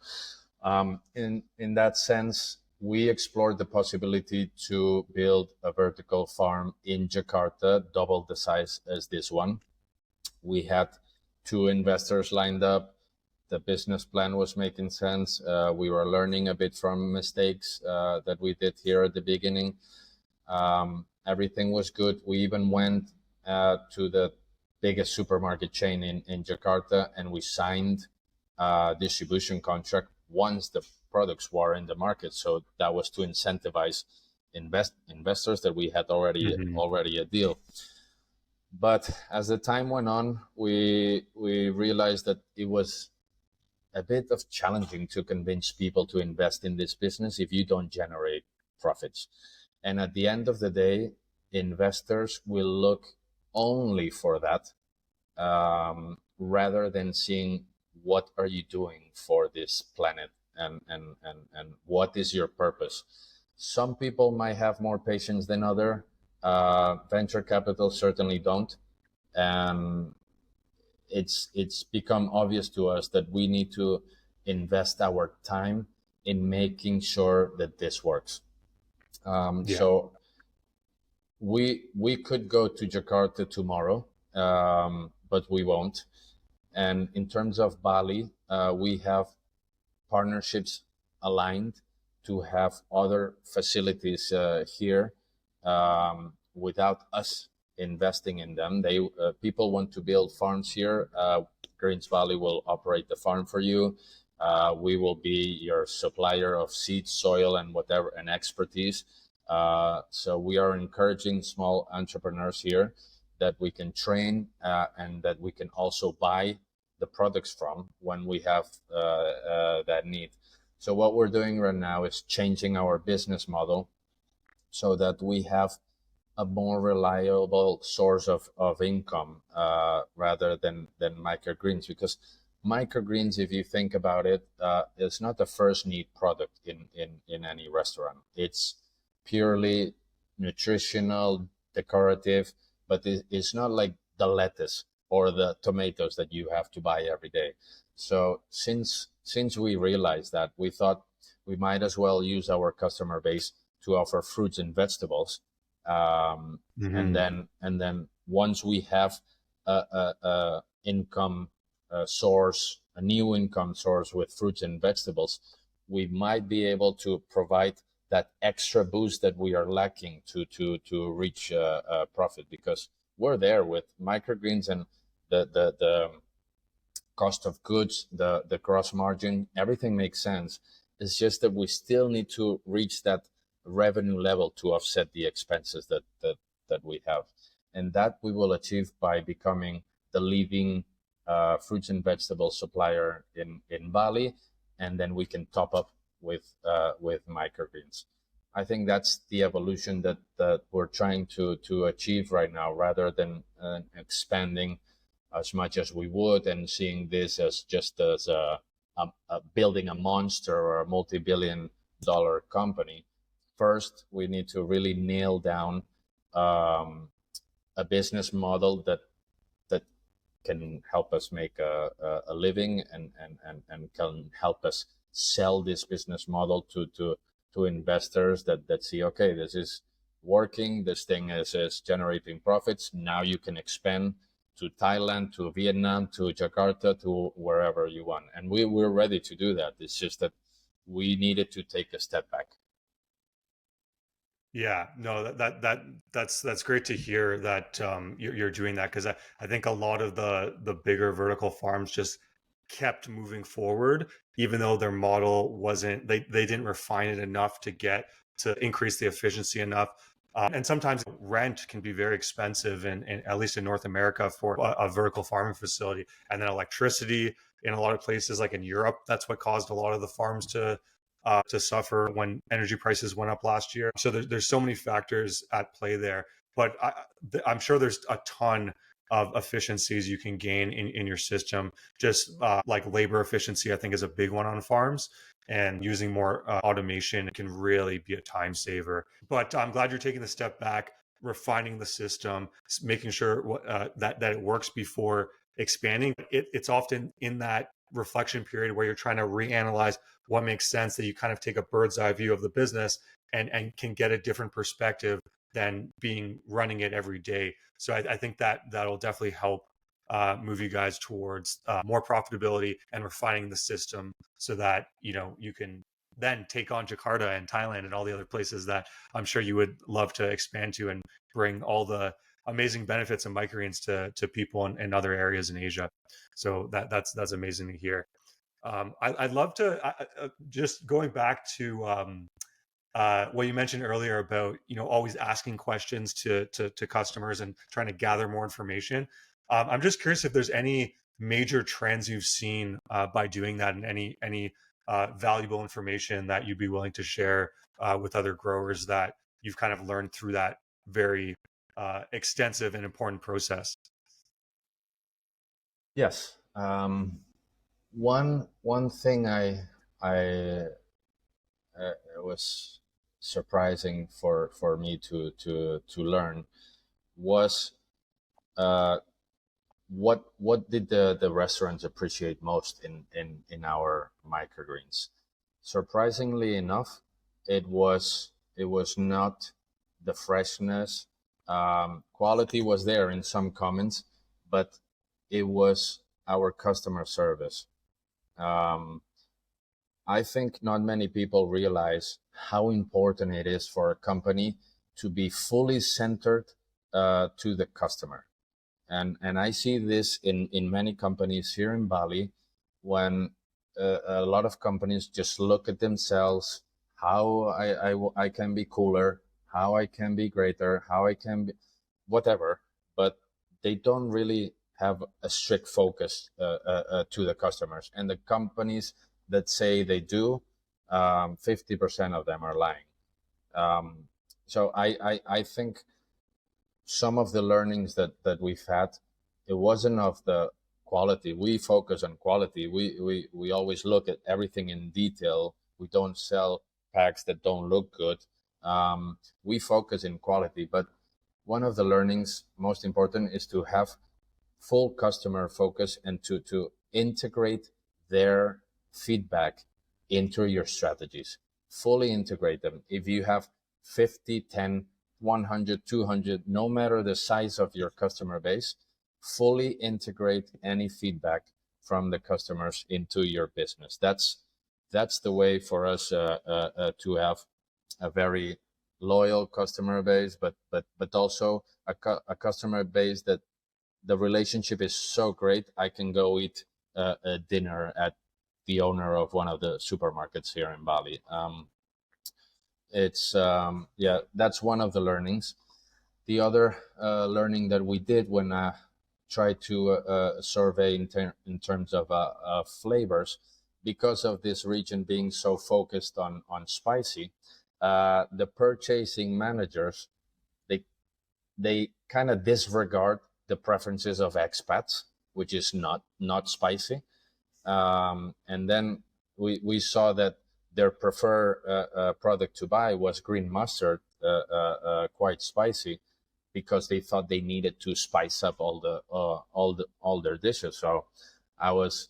S2: In that sense, we explored the possibility to build a vertical farm in Jakarta, double the size as this one. We had 2 investors lined up. The business plan was making sense. We were learning a bit from mistakes that we did here at the beginning. Everything was good. We even went to the biggest supermarket chain in Jakarta, and we signed a distribution contract once the products were in the market. So that was to incentivize investors that we had already a deal. But as the time went on, we realized that it was a bit of challenging to convince people to invest in this business if you don't generate profits. And at the end of the day, investors will look only for that, rather than seeing what are you doing for this planet, and what is your purpose. Some people might have more patience than other. Venture capital certainly don't. And it's become obvious to us that we need to invest our time in making sure that this works.
S1: Yeah.
S2: So we could go to Jakarta tomorrow, but we won't. And in terms of Bali, we have partnerships aligned to have other facilities here, without us investing in them. They people want to build farms here. Greens Bali will operate the farm for you. We will be your supplier of seeds, soil, and whatever, and expertise. So we are encouraging small entrepreneurs here that we can train, and that we can also buy the products from when we have that need. So what we're doing right now is changing our business model so that we have a more reliable source of income, rather than microgreens. Because microgreens, if you think about it, is not the first need product in any restaurant. It's purely nutritional, decorative, but it's not like the lettuce or the tomatoes that you have to buy every day. So since we realized that, we thought we might as well use our customer base to offer fruits and vegetables. And then once we have a income source, a new income source with fruits and vegetables, we might be able to provide that extra boost that we are lacking to reach profit, because we're there with microgreens, and the cost of goods, the gross margin, everything makes sense. It's just that we still need to reach that revenue level to offset the expenses that we have. And that we will achieve by becoming the leading fruits and vegetable supplier in Bali, and then we can top up with microgreens. I think that's the evolution that we're trying to achieve right now, rather than expanding as much as we would and seeing this as just as a building a monster or a multi-billion-dollar company. First, we need to really nail down a business model that can help us make a living, and can help us sell this business model to investors that see, okay, this is working, this thing is generating profits. Now you can expand to Thailand, to Vietnam, to Jakarta, to wherever you want. And we're ready to do that. It's just that we needed to take a step back.
S1: Yeah, no, that's great to hear that you're doing that, because I think a lot of the bigger vertical farms just kept moving forward, even though their model wasn't, they didn't refine it enough to get to increase the efficiency enough. And sometimes rent can be very expensive, in at least in North America, for a vertical farming facility. And then electricity in a lot of places, like in Europe, that's what caused a lot of the farms to suffer when energy prices went up last year. So there's so many factors at play there. But I'm sure there's a ton of efficiencies you can gain in your system. Just like labor efficiency, I think, is a big one on farms. And using more automation can really be a time saver. But I'm glad you're taking the step back, refining the system, making sure that it works before expanding. It's often in that reflection period where you're trying to reanalyze what makes sense, that you kind of take a bird's eye view of the business and can get a different perspective than running it every day. So I think that'll definitely help move you guys towards more profitability and refining the system, so that you can then take on Jakarta and Thailand and all the other places that I'm sure you would love to expand to, and bring all the amazing benefits of microgreens to people in other areas in Asia. So that's amazing to hear. I'd love to just going back to what you mentioned earlier about always asking questions to customers and trying to gather more information. I'm just curious if there's any major trends you've seen by doing that, and any valuable information that you'd be willing to share with other growers that you've kind of learned through that very extensive and important process.
S2: Yes. One thing I it was surprising for me to learn was uh, what did the restaurants appreciate most in our microgreens. Surprisingly enough, it was not the freshness. Quality was there in some comments, but it was our customer service. um, I think not many people realize how important it is for a company to be fully centered to the customer. And I see this in many companies here in Bali, when a lot of companies just look at themselves, how I can be cooler, how I can be greater, how I can be whatever, but they don't really have a strict focus to the customers. And the companies that say they do, 50% of them are lying. Um, so I think some of the learnings that we've had, it wasn't of the quality. We focus on quality. We always look at everything in detail. We don't sell packs that don't look good. We focus in quality, but one of the learnings most important is to have full customer focus and to integrate their feedback into your strategies. Fully integrate them. If you have 50, 10, 100, 200, no matter the size of your customer base, fully integrate any feedback from the customers into your business. That's the way for us to have a very loyal customer base, but also a customer base that the relationship is so great. I can go eat a dinner at the owner of one of the supermarkets here in Bali. It's yeah, that's one of the learnings. The other learning that we did when I tried to survey in terms of flavors, because of this region being so focused on spicy, the purchasing managers, they they kind of disregard the preferences of expats, which is not spicy. And then we saw that their preferred product to buy was green mustard, quite spicy, because they thought they needed to spice up all their dishes. So I was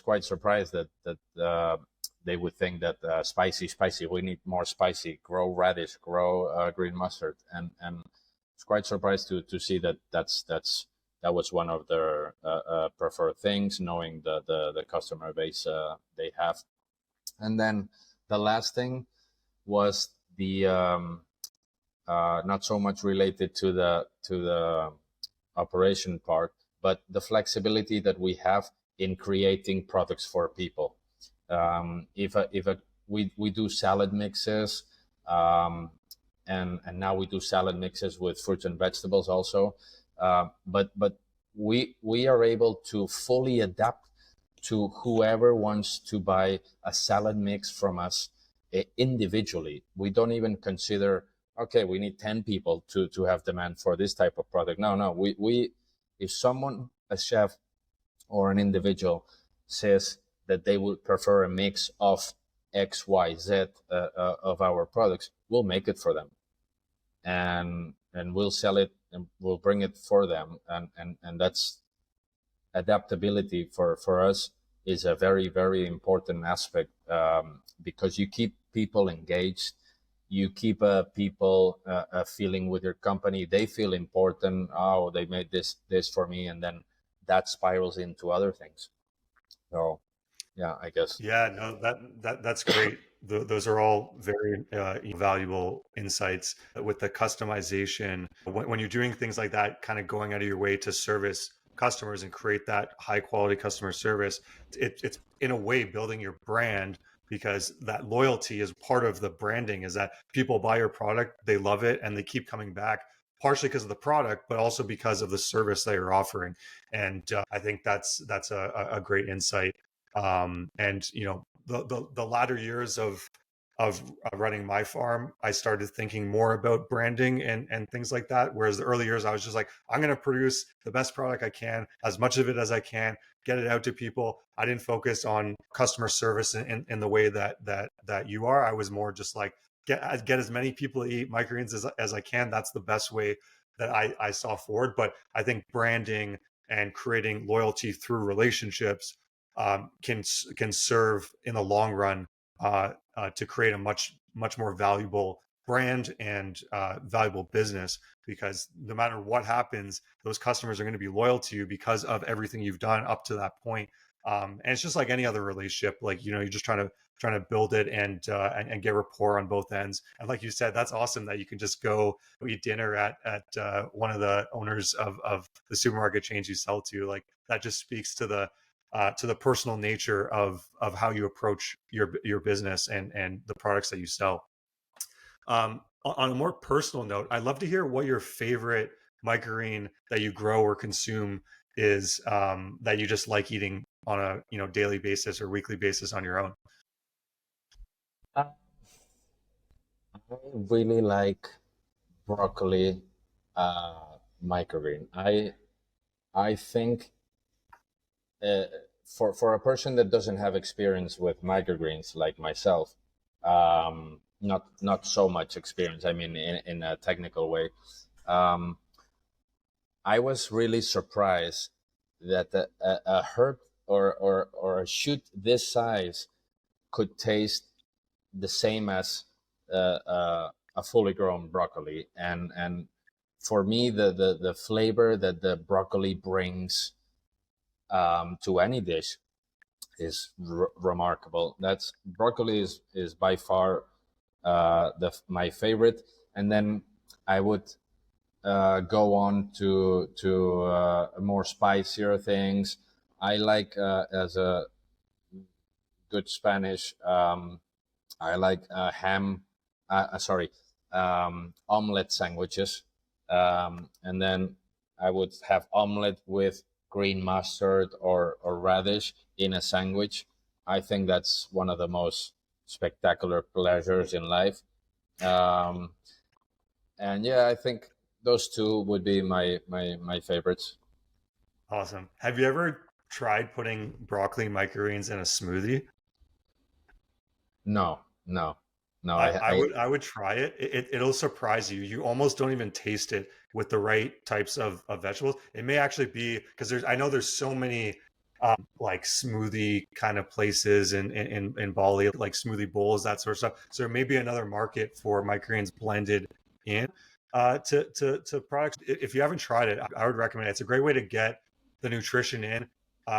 S2: quite surprised that they would think that spicy. We need more spicy. Grow radish, grow green mustard, and it's quite surprised to see that was one of their preferred things, knowing the customer base they have. And then the last thing was the not so much related to the operation part, but the flexibility that we have in creating products for people. We do salad mixes, and now we do salad mixes with fruits and vegetables also. But we are able to fully adapt to whoever wants to buy a salad mix from us individually. We don't even consider, okay, we need 10 people to have demand for this type of product. No, we if someone, a chef or an individual, says that they would prefer a mix of X, Y, Z of our products, we'll make it for them, and we'll sell it and we'll bring it for them, and that's adaptability for us is a very, very important aspect, because you keep people engaged, you keep people feeling with your company, they feel important. Oh, they made this for me, and then that spirals into other things. So yeah, I guess.
S1: Yeah, no, that's great. Those are all very valuable insights with the customization. When you're doing things like that, kind of going out of your way to service customers and create that high quality customer service, it's in a way building your brand, because that loyalty is part of the branding, is that people buy your product, they love it, and they keep coming back, partially because of the product, but also because of the service that you're offering. And I think that's a great insight. And the latter years of of running my farm, I started thinking more about branding and things like that. Whereas the early years, I was just like, I'm going to produce the best product I can, as much of it as I can, get it out to people. I didn't focus on customer service in the way that you are. I was more just like, get as many people to eat microgreens as I can. That's the best way that I saw forward. But I think branding and creating loyalty through relationships can serve in the long run to create a much more valuable brand and valuable business, because no matter what happens, those customers are going to be loyal to you because of everything you've done up to that point. And it's just like any other relationship, like, you're just trying to build it and get rapport on both ends. And like you said, that's awesome that you can just go eat dinner at one of the owners of the supermarket chains you sell to. Like, that just speaks to the personal nature of how you approach your business and the products that you sell. On a more personal note, I'd love to hear what your favorite microgreen that you grow or consume is, that you just like eating on a daily basis or weekly basis on your own.
S2: I really like broccoli microgreen. I think uh, for a person that doesn't have experience with microgreens like myself, not so much experience. I mean, in a technical way, um, I was really surprised that a herb or a shoot this size could taste the same as a fully grown broccoli, and for me the flavor that the broccoli brings to any dish is remarkable. That's broccoli is by far my favorite, and then I would go on to more spicier things. I like as a good Spanish. I like ham. Sorry, omelet sandwiches, and then I would have omelet with green mustard or radish in a sandwich. I think that's one of the most spectacular pleasures in life. Um, and yeah, I think those two would be my favorites.
S1: Awesome. Have you ever tried putting broccoli microgreens in a smoothie?
S2: No, no, no.
S1: I would try it. It'll surprise you. You almost don't even taste it with the right types of vegetables. It may actually be because I know there's so many like smoothie kind of places in Bali, like smoothie bowls, that sort of stuff. So there may be another market for microgreens blended in to products. If you haven't tried it, I would recommend it. It's a great way to get the nutrition in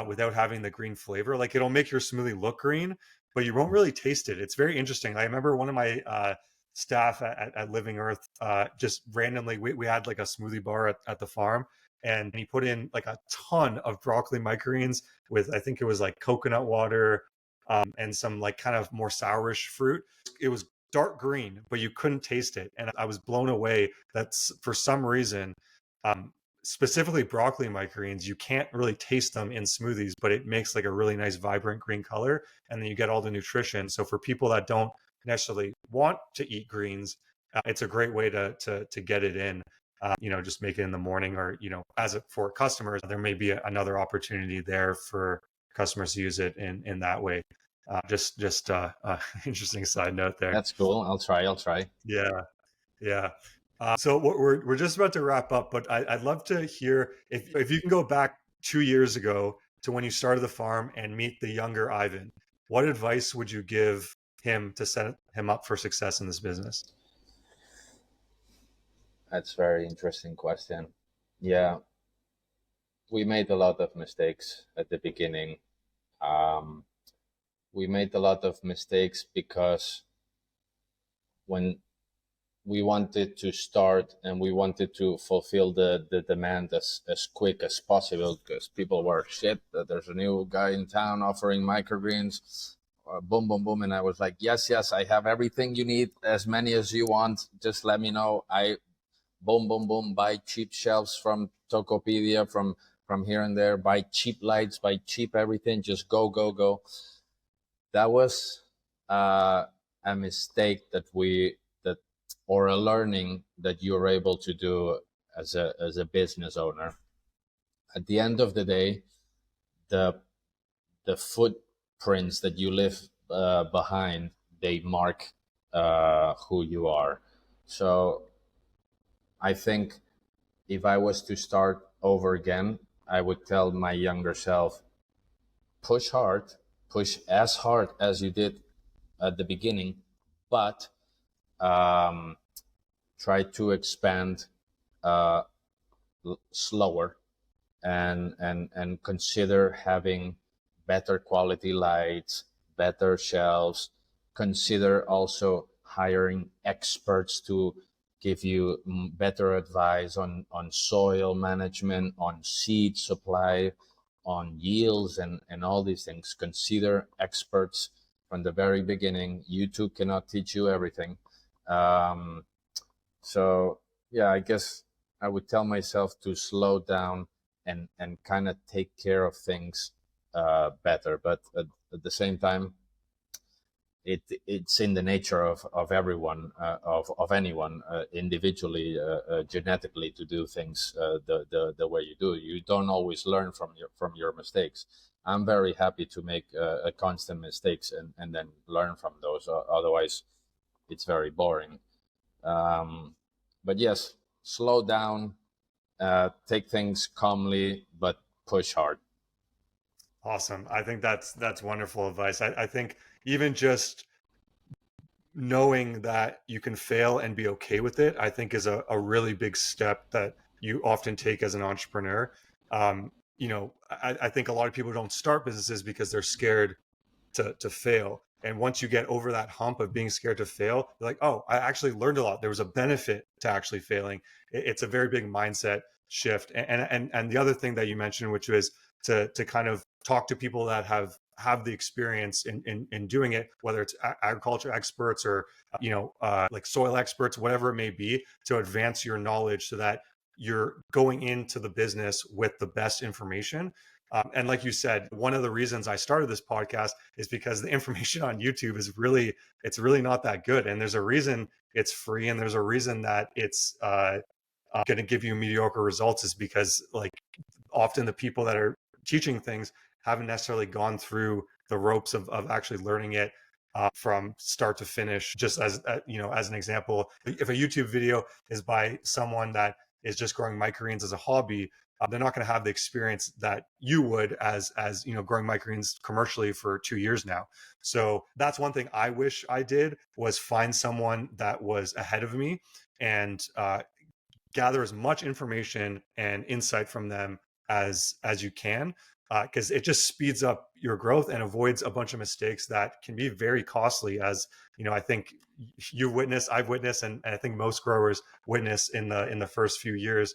S1: without having the green flavor. Like, it'll make your smoothie look green, but you won't really taste it. It's very interesting. I remember one of my staff at Living Earth, just randomly, we had like a smoothie bar at the farm, and he put in like a ton of broccoli microgreens with, I think it was like coconut water, and some like kind of more sourish fruit. It was dark green, but you couldn't taste it. And I was blown away that for some reason, um, specifically broccoli microgreens, you can't really taste them in smoothies, but it makes like a really nice vibrant green color, and then you get all the nutrition. So for people that don't necessarily want to eat greens, it's a great way to get it in. Just make it in the morning, or for customers, there may be another opportunity there for customers to use it in that way. Just interesting side note there.
S2: That's cool. I'll try.
S1: Yeah, yeah. So we're just about to wrap up, but I'd love to hear if you can go back 2 years ago to when you started the farm and meet the younger Ivan. What advice would you give him to set him up for success in this business?
S2: That's a very interesting question. Yeah, we made a lot of mistakes at the beginning. Um, we made a lot of mistakes because when we wanted to start and we wanted to fulfill the demand as quick as possible, because people were shit that there's a new guy in town offering microgreens, boom boom boom, and I was like, yes, I have everything you need, as many as you want, just let me know. I boom boom boom, buy cheap shelves from Tokopedia, from here and there, buy cheap lights, buy cheap everything, just go. That was a mistake that or a learning that you're able to do as a business owner. At the end of the day, the footprints that you leave behind, they mark who you are. So I think if I was to start over again, I would tell my younger self, push hard, push as hard as you did at the beginning, but try to expand slower, and consider having better quality lights, better shelves. Consider also hiring experts to give you better advice on soil management, on seed supply, on yields, and all these things. Consider experts from the very beginning. YouTube cannot teach you everything. So yeah, I guess I would tell myself to slow down and kind of take care of things better. But at the same time, it's in the nature of everyone, of anyone individually, genetically, to do things the way you do. You don't always learn from your mistakes. I'm very happy to make a constant mistakes and then learn from those. Otherwise, it's very boring. But yes, slow down, take things calmly, but push hard.
S1: Awesome. I think that's wonderful advice. I think even just knowing that you can fail and be okay with it, I think is a really big step that you often take as an entrepreneur. I think a lot of people don't start businesses because they're scared to fail. And once you get over that hump of being scared to fail, you're like, oh, I actually learned a lot. There was a benefit to actually failing. It's a very big mindset shift. And the other thing that you mentioned, which was to kind of talk to people that have the experience in doing it, whether it's agriculture experts or like soil experts, whatever it may be, to advance your knowledge so that you're going into the business with the best information. And like you said, one of the reasons I started this podcast is because the information on YouTube is it's really not that good. And there's a reason it's free, and there's a reason that it's going to give you mediocre results, is because like often the people that are teaching things haven't necessarily gone through the ropes of actually learning it from start to finish. Just as as an example, if a YouTube video is by someone that is just growing microgreens as a hobby, they're not going to have the experience that you would as growing microgreens commercially for 2 years now. So that's one thing I wish I did, was find someone that was ahead of me and gather as much information and insight from them as you can, because it just speeds up your growth and avoids a bunch of mistakes that can be very costly. As I think you've witnessed, I've witnessed, and I think most growers witness in the first few years,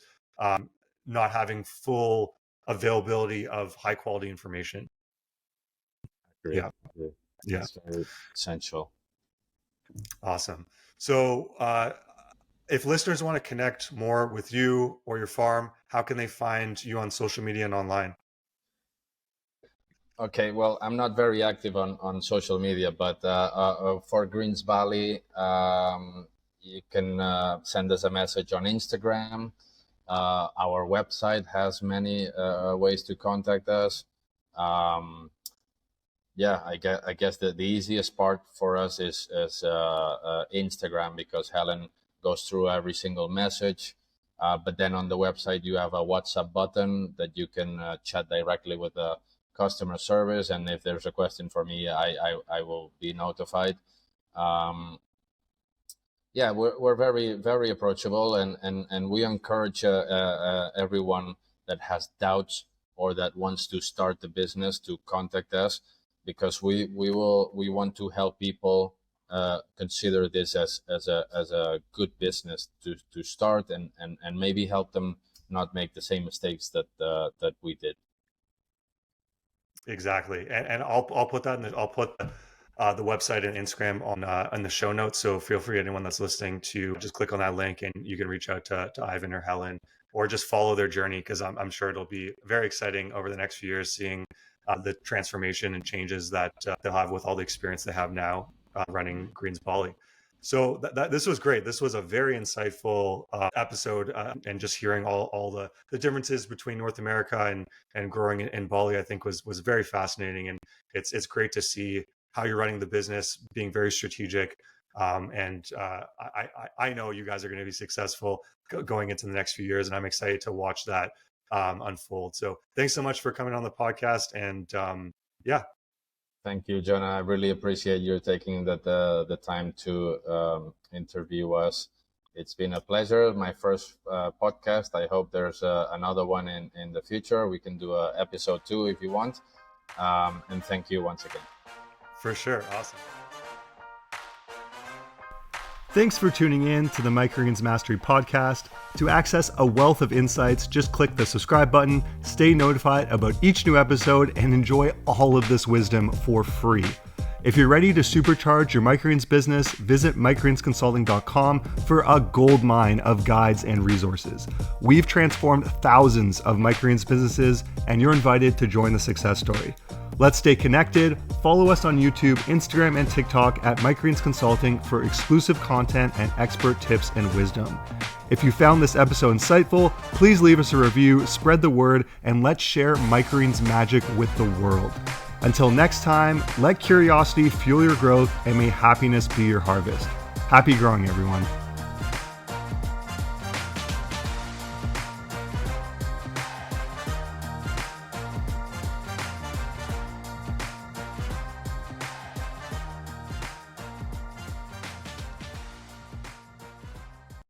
S1: not having full availability of high quality information.
S2: Agree.
S1: Yeah. Yeah.
S2: It's very essential.
S1: Awesome. So if listeners want to connect more with you or your farm, how can they find you on social media and online?
S2: Okay, well, I'm not very active on social media, but for Greens Bali, you can send us a message on Instagram. Our website has many ways to contact us. I guess the easiest part for us is Instagram, because Helen goes through every single message. But then on the website, you have a WhatsApp button that you can chat directly with the customer service. And if there's a question for me, I will be notified. We're very, very approachable, and we encourage everyone that has doubts or that wants to start the business to contact us, because we want to help people consider this as a good business to start, and maybe help them not make the same mistakes that we did.
S1: Exactly, and I'll put that I'll put the website and Instagram on the show notes. So feel free, anyone that's listening, to just click on that link, and you can reach out to Ivan or Helen, or just follow their journey, because I'm sure it'll be very exciting over the next few years, seeing the transformation and changes that they'll have with all the experience they have now. running Greens Bali. So this was great. This was a very insightful episode, and just hearing all the differences between North America and growing in Bali, I think was very fascinating. And it's great to see how you're running the business, being very strategic. I know you guys are going to be successful going into the next few years, and I'm excited to watch that unfold. So thanks so much for coming on the podcast, and yeah.
S2: Thank you, Jonah. I really appreciate you taking the time to interview us. It's been a pleasure. My first podcast. I hope there's another one in the future. We can do a episode 2 if you want. And thank you once again.
S1: For sure. Awesome. Thanks for tuning in to the Microgreens Mastery Podcast. To access a wealth of insights, just click the subscribe button, stay notified about each new episode, and enjoy all of this wisdom for free. If you're ready to supercharge your microgreens business, visit microgreensconsulting.com for a gold mine of guides and resources. We've transformed thousands of microgreens businesses, and you're invited to join the success story. Let's stay connected. Follow us on YouTube, Instagram, and TikTok at Microgreens Consulting for exclusive content and expert tips and wisdom. If you found this episode insightful, please leave us a review, spread the word, and let's share microgreens magic with the world. Until next time, let curiosity fuel your growth, and may happiness be your harvest. Happy growing, everyone.